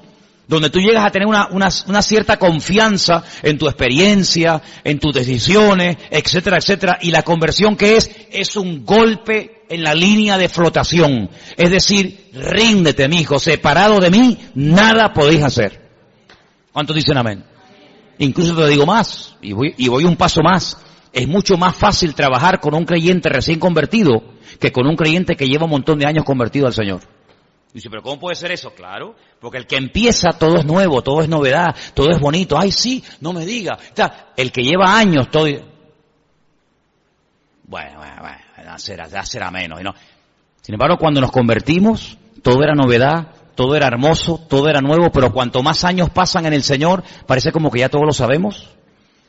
donde tú llegas a tener una cierta confianza en tu experiencia, en tus decisiones, etcétera, etcétera, y la conversión que es un golpe en la línea de flotación. Es decir, ríndete, mijo, separado de mí, nada podéis hacer. ¿Cuántos dicen amén? Incluso te digo más, y voy un paso más. Es mucho más fácil trabajar con un creyente recién convertido que con un creyente que lleva un montón de años convertido al Señor. Dice, ¿pero cómo puede ser eso? Claro, porque el que empieza todo es nuevo, todo es novedad, todo es bonito. Ay, sí, no me diga. El que lleva años, todo... Bueno, ya será menos. ¿No? Sin embargo, cuando nos convertimos, todo era novedad, todo era hermoso, todo era nuevo, pero cuanto más años pasan en el Señor, parece como que ya todo lo sabemos.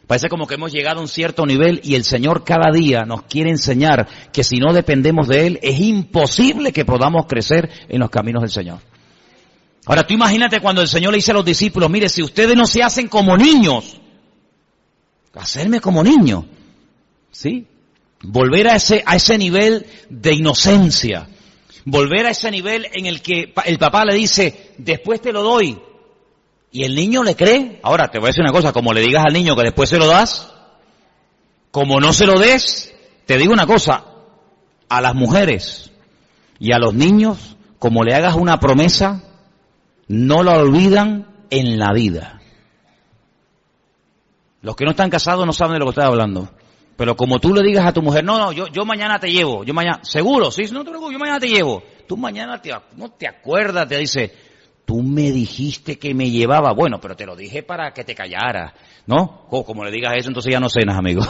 Parece como que hemos llegado a un cierto nivel y el Señor cada día nos quiere enseñar que si no dependemos de Él, es imposible que podamos crecer en los caminos del Señor. Ahora tú imagínate cuando el Señor le dice a los discípulos, mire, si ustedes no se hacen como niños, hacerme como niño, ¿sí? Volver a ese nivel de inocencia, volver a ese nivel en el que el papá le dice, después te lo doy. Y el niño le cree. Ahora, te voy a decir una cosa, como le digas al niño que después se lo das, como no se lo des, te digo una cosa, a las mujeres y a los niños, como le hagas una promesa, no la olvidan en la vida. Los que no están casados no saben de lo que estoy hablando. Pero como tú le digas a tu mujer, no, yo mañana te llevo, seguro, sí, no te preocupes, yo mañana te llevo. Tú mañana no te acuerdas, te dice, tú me dijiste que me llevaba. Bueno, pero te lo dije para que te callaras, ¿no? Como le digas eso, entonces ya no cenas, amigo.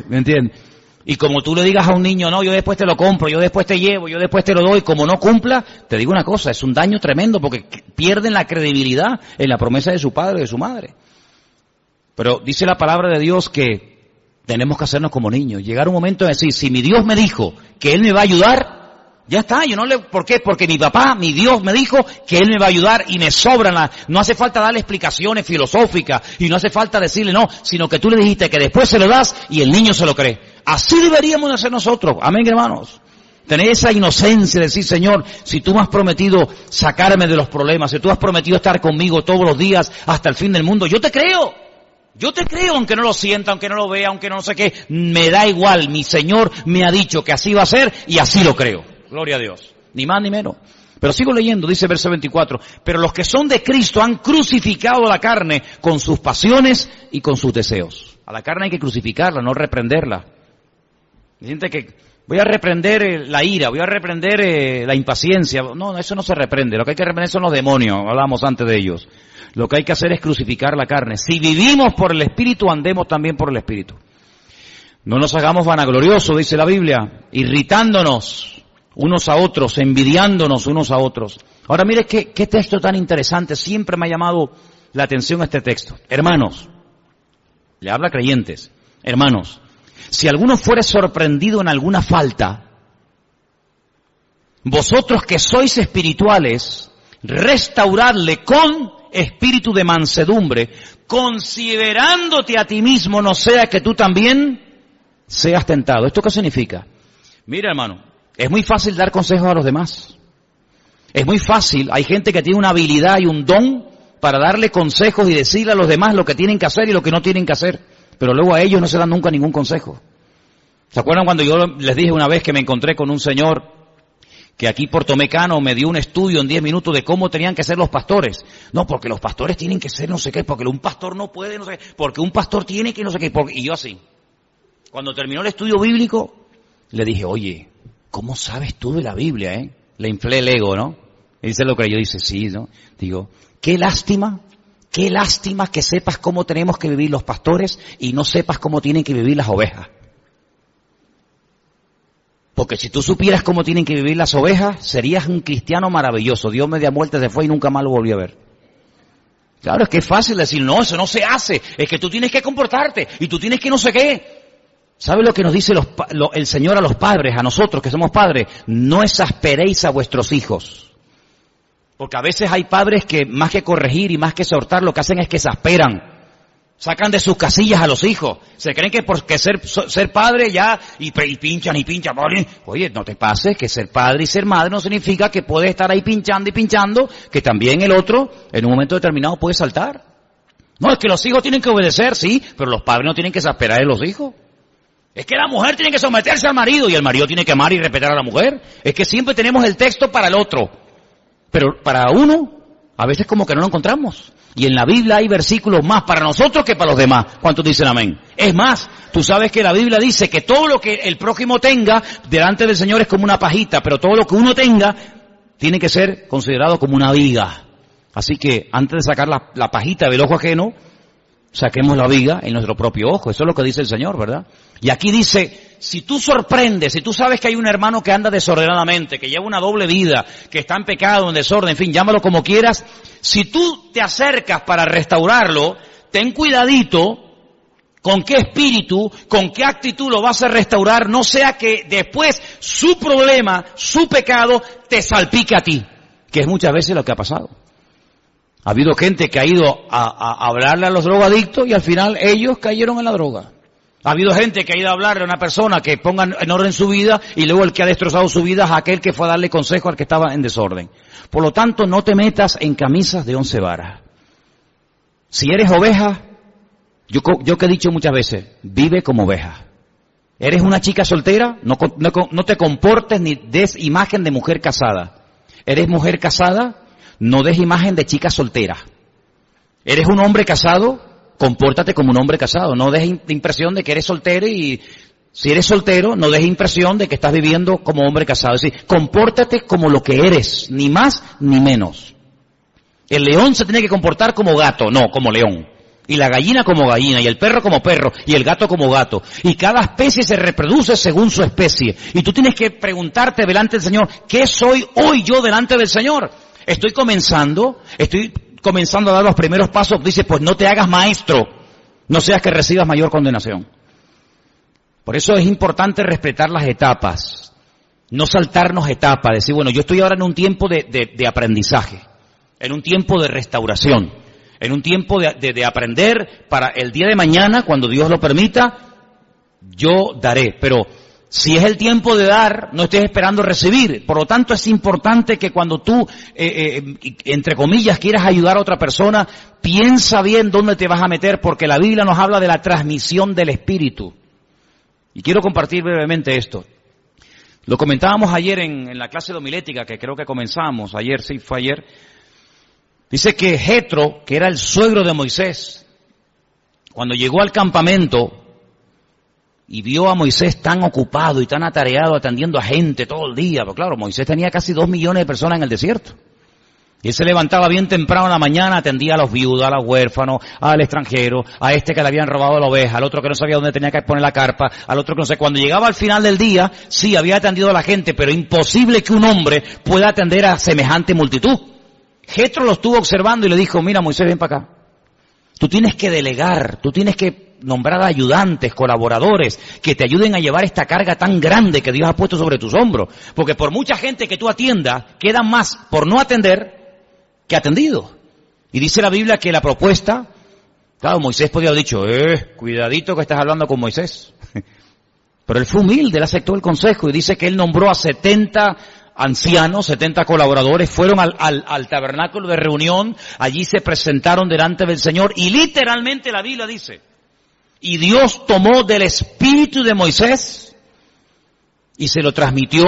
¿Me entiendes? Y como tú le digas a un niño, no, yo después te lo compro, yo después te llevo, yo después te lo doy, como no cumpla, te digo una cosa, es un daño tremendo porque pierden la credibilidad en la promesa de su padre o de su madre. Pero dice la palabra de Dios que tenemos que hacernos como niños. Llegar un momento de decir, si mi Dios me dijo que Él me va a ayudar, Ya está, ¿por qué? Porque mi papá, mi Dios me dijo que Él me va a ayudar y me sobran no hace falta darle explicaciones filosóficas y no hace falta decirle no, sino que tú le dijiste que después se lo das y el niño se lo cree. Así deberíamos de hacer nosotros. Amén, hermanos. Tener esa inocencia de decir, Señor, si tú me has prometido sacarme de los problemas, si tú has prometido estar conmigo todos los días hasta el fin del mundo, yo te creo. Yo te creo, aunque no lo sienta, aunque no lo vea, aunque no sé qué, me da igual. Mi Señor me ha dicho que así va a ser y así lo creo. Gloria a Dios. Ni más ni menos. Pero sigo leyendo, dice verso 24. Pero los que son de Cristo han crucificado la carne con sus pasiones y con sus deseos. A la carne hay que crucificarla, no reprenderla. Siente que voy a reprender la ira, voy a reprender la impaciencia. No, eso no se reprende. Lo que hay que reprender son los demonios. Hablamos antes de ellos. Lo que hay que hacer es crucificar la carne. Si vivimos por el Espíritu, andemos también por el Espíritu. No nos hagamos vanagloriosos, dice la Biblia, irritándonos unos a otros, envidiándonos unos a otros. Ahora mire qué texto tan interesante, siempre me ha llamado la atención este texto. Hermanos, le habla a creyentes, hermanos, si alguno fuere sorprendido en alguna falta, vosotros que sois espirituales, restauradle con espíritu de mansedumbre, considerándote a ti mismo, no sea que tú también seas tentado. ¿Esto qué significa? Mira, hermano, es muy fácil dar consejos a los demás. Es muy fácil, hay gente que tiene una habilidad y un don para darle consejos y decirle a los demás lo que tienen que hacer y lo que no tienen que hacer. Pero luego a ellos no se dan nunca ningún consejo. ¿Se acuerdan cuando yo les dije una vez que me encontré con un señor que aquí por Tomecano me dio un estudio en 10 minutos de cómo tenían que ser los pastores? No, porque los pastores tienen que ser no sé qué, porque un pastor no puede no sé qué, porque un pastor tiene que no sé qué. Y yo así. Cuando terminó el estudio bíblico, le dije, oye, ¿cómo sabes tú de la Biblia, Le inflé el ego, ¿no? Y dice lo que yo dice, sí, ¿no? Digo, qué lástima que sepas cómo tenemos que vivir los pastores y no sepas cómo tienen que vivir las ovejas. Porque si tú supieras cómo tienen que vivir las ovejas, serías un cristiano maravilloso. Dios media muerte se fue y nunca más lo volvió a ver. Claro, es que es fácil decir, no, eso no se hace. Es que tú tienes que comportarte y tú tienes que no sé qué. ¿Sabe lo que nos dice el Señor a los padres, a nosotros que somos padres? No exasperéis a vuestros hijos. Porque a veces hay padres que más que corregir y más que exhortar, lo que hacen es que exasperan. Sacan de sus casillas a los hijos. Se creen que porque ser padre ya, y pinchan. Oye, no te pases, que ser padre y ser madre no significa que puedes estar ahí pinchando y pinchando, que también el otro en un momento determinado puede saltar. No, es que los hijos tienen que obedecer, sí, pero los padres no tienen que exasperar a los hijos. Es que la mujer tiene que someterse al marido y el marido tiene que amar y respetar a la mujer. Es que siempre tenemos el texto para el otro. Pero para uno, a veces como que no lo encontramos. Y en la Biblia hay versículos más para nosotros que para los demás. ¿Cuántos dicen amén? Es más, tú sabes que la Biblia dice que todo lo que el prójimo tenga delante del Señor es como una pajita, pero todo lo que uno tenga tiene que ser considerado como una viga. Así que antes de sacar la pajita del ojo ajeno, saquemos la viga en nuestro propio ojo. Eso es lo que dice el Señor, ¿verdad? Y aquí dice, si tú sorprendes, si tú sabes que hay un hermano que anda desordenadamente, que lleva una doble vida, que está en pecado, en desorden, en fin, llámalo como quieras, si tú te acercas para restaurarlo, ten cuidadito con qué espíritu, con qué actitud lo vas a restaurar, no sea que después su problema, su pecado, te salpique a ti, que es muchas veces lo que ha pasado. Ha habido gente que ha ido a hablarle a los drogadictos y al final ellos cayeron en la droga. Ha habido gente que ha ido a hablarle a una persona que ponga en orden su vida y luego el que ha destrozado su vida es aquel que fue a darle consejo al que estaba en desorden. Por lo tanto, no te metas en camisas de 11 varas. Si eres oveja, yo que he dicho muchas veces, vive como oveja. ¿Eres una chica soltera? No te comportes ni des imagen de mujer casada. ¿Eres mujer casada? No des imagen de chica soltera. ¿Eres un hombre casado? Compórtate como un hombre casado. No des impresión de que eres soltero y si eres soltero, no des impresión de que estás viviendo como hombre casado. Es decir, compórtate como lo que eres, ni más ni menos. El león se tiene que comportar como gato, no como león. Y la gallina como gallina, y el perro como perro, y el gato como gato. Y cada especie se reproduce según su especie. Y tú tienes que preguntarte delante del Señor, ¿qué soy hoy yo delante del Señor? Estoy comenzando a dar los primeros pasos. Dice, pues no te hagas maestro, no seas que recibas mayor condenación. Por eso es importante respetar las etapas. No saltarnos etapas, decir, bueno, yo estoy ahora en un tiempo de aprendizaje, en un tiempo de restauración, en un tiempo de aprender para el día de mañana, cuando Dios lo permita, yo daré. Pero si es el tiempo de dar, no estés esperando recibir. Por lo tanto, es importante que cuando tú, entre comillas, quieras ayudar a otra persona, piensa bien dónde te vas a meter, porque la Biblia nos habla de la transmisión del Espíritu. Y quiero compartir brevemente esto. Lo comentábamos ayer en la clase de homilética, que creo que comenzamos, ayer, sí, fue ayer. Dice que Jetro, que era el suegro de Moisés, cuando llegó al campamento y vio a Moisés tan ocupado y tan atareado atendiendo a gente todo el día, porque claro, Moisés tenía casi 2 millones de personas en el desierto. Y él se levantaba bien temprano en la mañana, atendía a los viudos, a los huérfanos, al extranjero, a este que le habían robado la oveja, al otro que no sabía dónde tenía que poner la carpa, al otro que no sé. Cuando llegaba al final del día, sí, había atendido a la gente, pero imposible que un hombre pueda atender a semejante multitud. Jetro lo estuvo observando y le dijo, mira Moisés, ven para acá. Tú tienes que delegar, tú tienes que nombrar ayudantes, colaboradores, que te ayuden a llevar esta carga tan grande que Dios ha puesto sobre tus hombros. Porque por mucha gente que tú atiendas, quedan más por no atender que atendido. Y dice la Biblia que la propuesta, claro, Moisés podía haber dicho, cuidadito que estás hablando con Moisés. Pero él fue humilde, él aceptó el consejo y dice que él nombró a 70 ancianos, 70 colaboradores, fueron al tabernáculo de reunión, allí se presentaron delante del Señor y literalmente la Biblia dice, y Dios tomó del espíritu de Moisés y se lo transmitió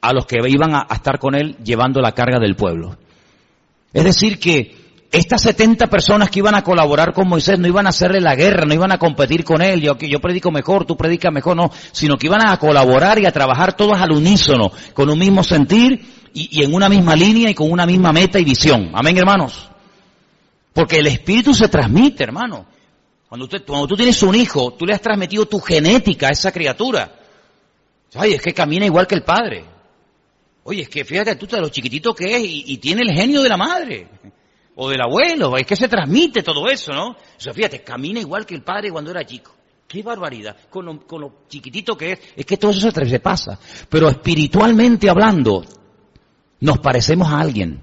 a los que iban a estar con él llevando la carga del pueblo. Es decir que estas 70 personas que iban a colaborar con Moisés no iban a hacerle la guerra, no iban a competir con él, yo predico mejor, tú predicas mejor, no, sino que iban a colaborar y a trabajar todos al unísono, con un mismo sentir y en una misma línea y con una misma meta y visión. Amén, hermanos. Porque el Espíritu se transmite, hermano. Cuando tú tienes un hijo, tú le has transmitido tu genética a esa criatura. Ay, es que camina igual que el padre. Oye, es que fíjate tú de lo chiquitito que es y tiene el genio de la madre o del abuelo, es que se transmite todo eso, ¿no? O sea, fíjate, camina igual que el padre cuando era chico. ¡Qué barbaridad! Con lo chiquitito que es que todo eso se pasa. Pero espiritualmente hablando, nos parecemos a alguien.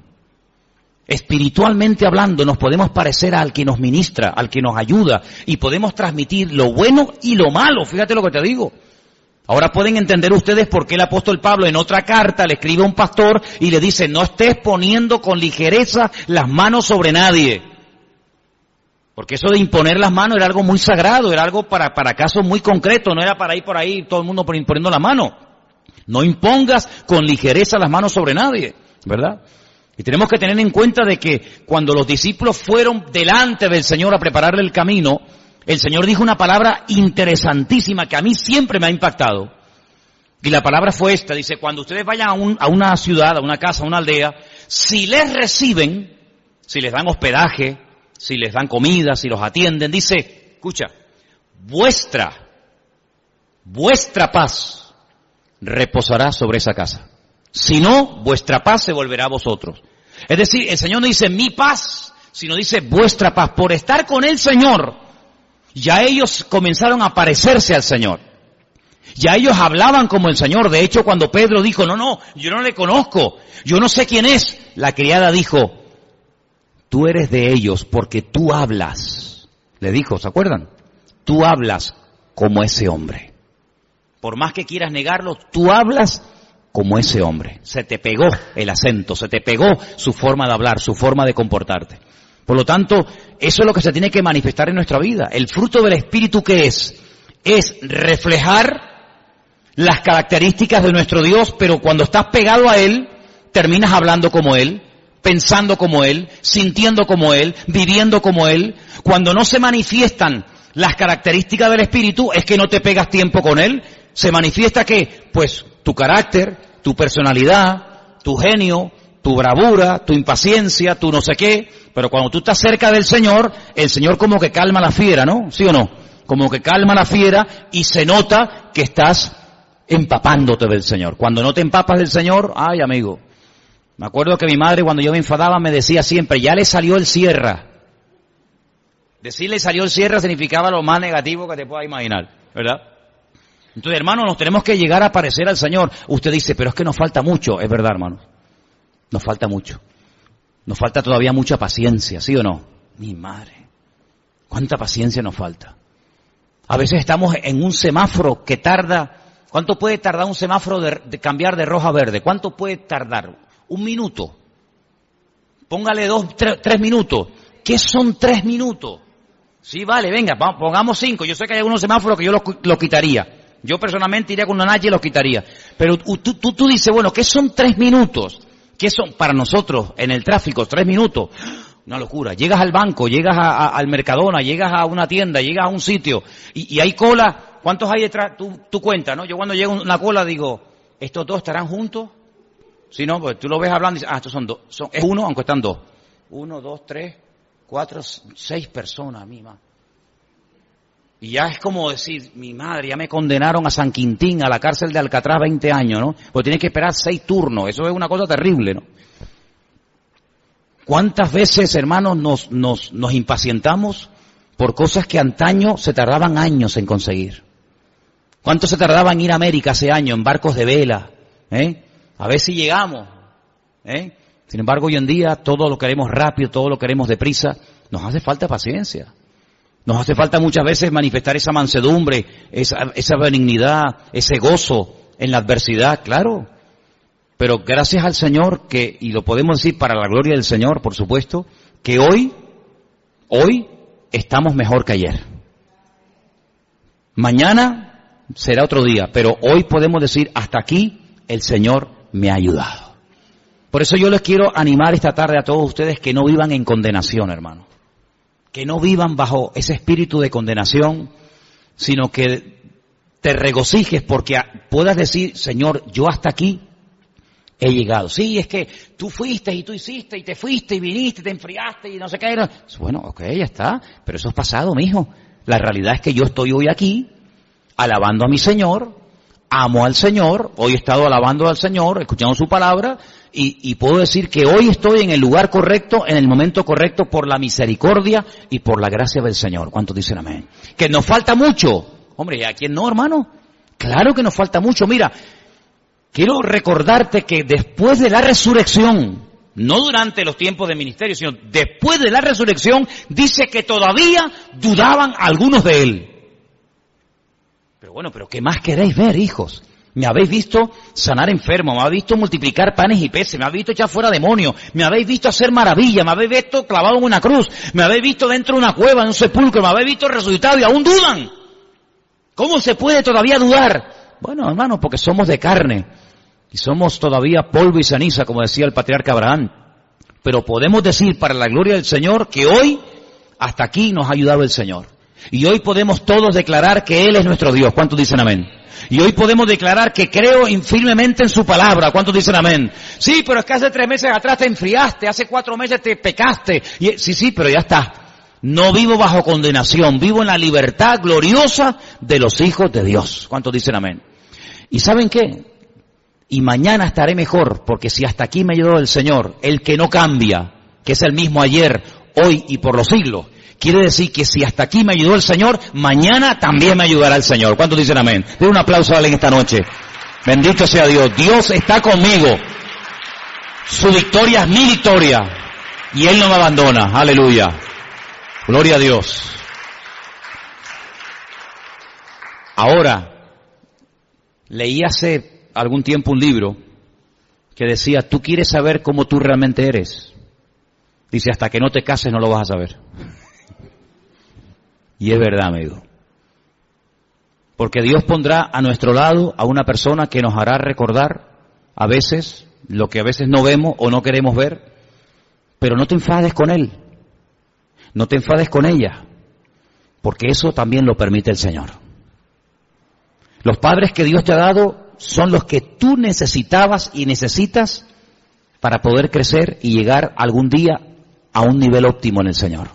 Espiritualmente hablando, nos podemos parecer al que nos ministra, al que nos ayuda, y podemos transmitir lo bueno y lo malo, fíjate lo que te digo. Ahora pueden entender ustedes por qué el apóstol Pablo en otra carta le escribe a un pastor y le dice, no estés poniendo con ligereza las manos sobre nadie. Porque eso de imponer las manos era algo muy sagrado, era algo para casos muy concretos, no era para ir por ahí todo el mundo imponiendo la mano. No impongas con ligereza las manos sobre nadie, ¿verdad? Y tenemos que tener en cuenta de que cuando los discípulos fueron delante del Señor a prepararle el camino, el Señor dijo una palabra interesantísima que a mí siempre me ha impactado. Y la palabra fue esta, dice, cuando ustedes vayan a una ciudad, a una casa, a una aldea, si les reciben, si les dan hospedaje, si les dan comida, si los atienden, dice, escucha, vuestra paz reposará sobre esa casa. Si no, vuestra paz se volverá a vosotros. Es decir, el Señor no dice mi paz, sino dice vuestra paz. Por estar con el Señor, ya ellos comenzaron a parecerse al Señor. Ya ellos hablaban como el Señor. De hecho, cuando Pedro dijo, no, yo no le conozco, yo no sé quién es, la criada dijo, tú eres de ellos porque tú hablas. Le dijo, ¿se acuerdan? Tú hablas como ese hombre. Por más que quieras negarlo, tú hablas como ese hombre. Se te pegó el acento, se te pegó su forma de hablar, su forma de comportarte. Por lo tanto, eso es lo que se tiene que manifestar en nuestra vida. El fruto del Espíritu, ¿qué es? Es reflejar las características de nuestro Dios, pero cuando estás pegado a Él, terminas hablando como Él, pensando como Él, sintiendo como Él, viviendo como Él. Cuando no se manifiestan las características del Espíritu, es que no te pegas tiempo con Él. Se manifiesta que, pues, tu carácter, tu personalidad, tu genio, tu bravura, tu impaciencia, tu no sé qué. Pero cuando tú estás cerca del Señor, el Señor como que calma la fiera, ¿no? ¿Sí o no? Como que calma la fiera y se nota que estás empapándote del Señor. Cuando no te empapas del Señor, ay amigo. Me acuerdo que mi madre cuando yo me enfadaba me decía siempre, ya le salió el sierra. Decirle salió el sierra significaba lo más negativo que te puedas imaginar, ¿verdad? Entonces, hermanos, nos tenemos que llegar a parecer al Señor. Usted dice, pero es que nos falta mucho. Es verdad, hermanos. Nos falta mucho. Nos falta todavía mucha paciencia, ¿sí o no? Mi madre. ¿Cuánta paciencia nos falta? A veces estamos en un semáforo que tarda. ¿Cuánto puede tardar un semáforo de cambiar de rojo a verde? ¿Cuánto puede tardar? 1 minuto. Póngale 3 minutos. ¿Qué son 3 minutos? Sí, vale, venga, pongamos 5. Yo sé que hay algunos semáforos que yo los quitaría. Yo personalmente iría con una Nacha y los quitaría. Pero tú dices, bueno, ¿qué son 3 minutos? ¿Qué son para nosotros en el tráfico 3 minutos? Una locura. Llegas al banco, llegas al Mercadona, llegas a una tienda, llegas a un sitio y hay cola. ¿Cuántos hay detrás? Tú cuentas, ¿no? Yo cuando llego a una cola digo, ¿estos dos estarán juntos? Si no, pues tú lo ves hablando y dices, estos son dos. Es uno, aunque están dos. 1, 2, 3, 4, 6 personas, mi madre. Y ya es como decir, mi madre, ya me condenaron a San Quintín, a la cárcel de Alcatraz 20 años, ¿no? Pues tienes que esperar 6 turnos, eso es una cosa terrible, ¿no? ¿Cuántas veces, hermanos, nos impacientamos por cosas que antaño se tardaban años en conseguir? ¿Cuánto se tardaba en ir a América hace años, en barcos de vela? A ver si llegamos, Sin embargo, hoy en día todo lo queremos rápido, todo lo queremos deprisa. Nos hace falta paciencia. Nos hace falta muchas veces manifestar esa mansedumbre, esa benignidad, ese gozo en la adversidad, claro. Pero gracias al Señor y lo podemos decir para la gloria del Señor, por supuesto, que hoy estamos mejor que ayer. Mañana será otro día, pero hoy podemos decir, hasta aquí el Señor me ha ayudado. Por eso yo les quiero animar esta tarde a todos ustedes que no vivan en condenación, hermano. Que no vivan bajo ese espíritu de condenación, sino que te regocijes porque puedas decir, Señor, yo hasta aquí he llegado. Sí, es que tú fuiste y tú hiciste y te fuiste y viniste, te enfriaste y no sé qué era. Bueno, ok, ya está, pero eso es pasado, mijo. La realidad es que yo estoy hoy aquí alabando a mi Señor, amo al Señor, hoy he estado alabando al Señor, escuchando su palabra y puedo decir que hoy estoy en el lugar correcto, en el momento correcto por la misericordia y por la gracia del Señor. ¿Cuántos dicen amén? Que nos falta mucho. Hombre, ¿y a quién no, hermano? Claro que nos falta mucho. Mira, quiero recordarte que después de la resurrección, no durante los tiempos de ministerio, sino después de la resurrección, dice que todavía dudaban algunos de él. Pero bueno, ¿pero qué más queréis ver, hijos? Me habéis visto sanar enfermos, me habéis visto multiplicar panes y peces, me habéis visto echar fuera demonios, me habéis visto hacer maravillas, me habéis visto clavado en una cruz, me habéis visto dentro de una cueva, en un sepulcro, me habéis visto resucitado y aún dudan. ¿Cómo se puede todavía dudar? Bueno, hermano, porque somos de carne y somos todavía polvo y ceniza, como decía el patriarca Abraham. Pero podemos decir para la gloria del Señor que hoy hasta aquí nos ha ayudado el Señor. Y hoy podemos todos declarar que Él es nuestro Dios. ¿Cuántos dicen amén? Y hoy podemos declarar que creo firmemente en su palabra. ¿Cuántos dicen amén? Sí, pero es que hace 3 meses atrás te enfriaste, hace 4 meses te pecaste. Sí, pero ya está. No vivo bajo condenación, vivo en la libertad gloriosa de los hijos de Dios. ¿Cuántos dicen amén? ¿Y saben qué? Y mañana estaré mejor, porque si hasta aquí me ayudó el Señor, el que no cambia, que es el mismo ayer, hoy y por los siglos, quiere decir que si hasta aquí me ayudó el Señor, mañana también me ayudará el Señor. ¿Cuántos dicen amén? Den un aplauso a alguien esta noche. Bendito sea Dios. Dios está conmigo. Su victoria es mi victoria. Y Él no me abandona. Aleluya. Gloria a Dios. Ahora, leí hace algún tiempo un libro que decía, ¿tú quieres saber cómo tú realmente eres? Dice, hasta que no te cases no lo vas a saber. Y es verdad, amigo. Porque Dios pondrá a nuestro lado a una persona que nos hará recordar a veces lo que a veces no vemos o no queremos ver. Pero no te enfades con él. No te enfades con ella. Porque eso también lo permite el Señor. Los padres que Dios te ha dado son los que tú necesitabas y necesitas para poder crecer y llegar algún día a un nivel óptimo en el Señor.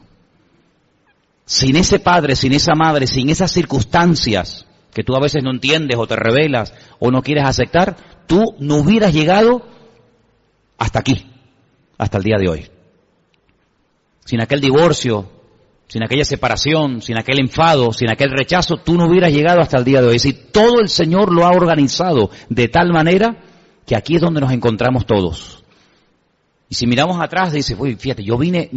Sin ese padre, sin esa madre, sin esas circunstancias que tú a veces no entiendes o te rebelas o no quieres aceptar, tú no hubieras llegado hasta aquí, hasta el día de hoy. Sin aquel divorcio sin aquella separación, sin aquel enfado, sin aquel rechazo, tú no hubieras llegado hasta el día de hoy. Si todo el Señor lo ha organizado de tal manera que aquí es donde nos encontramos todos. Y si miramos atrás, dice, uy, fíjate, yo vine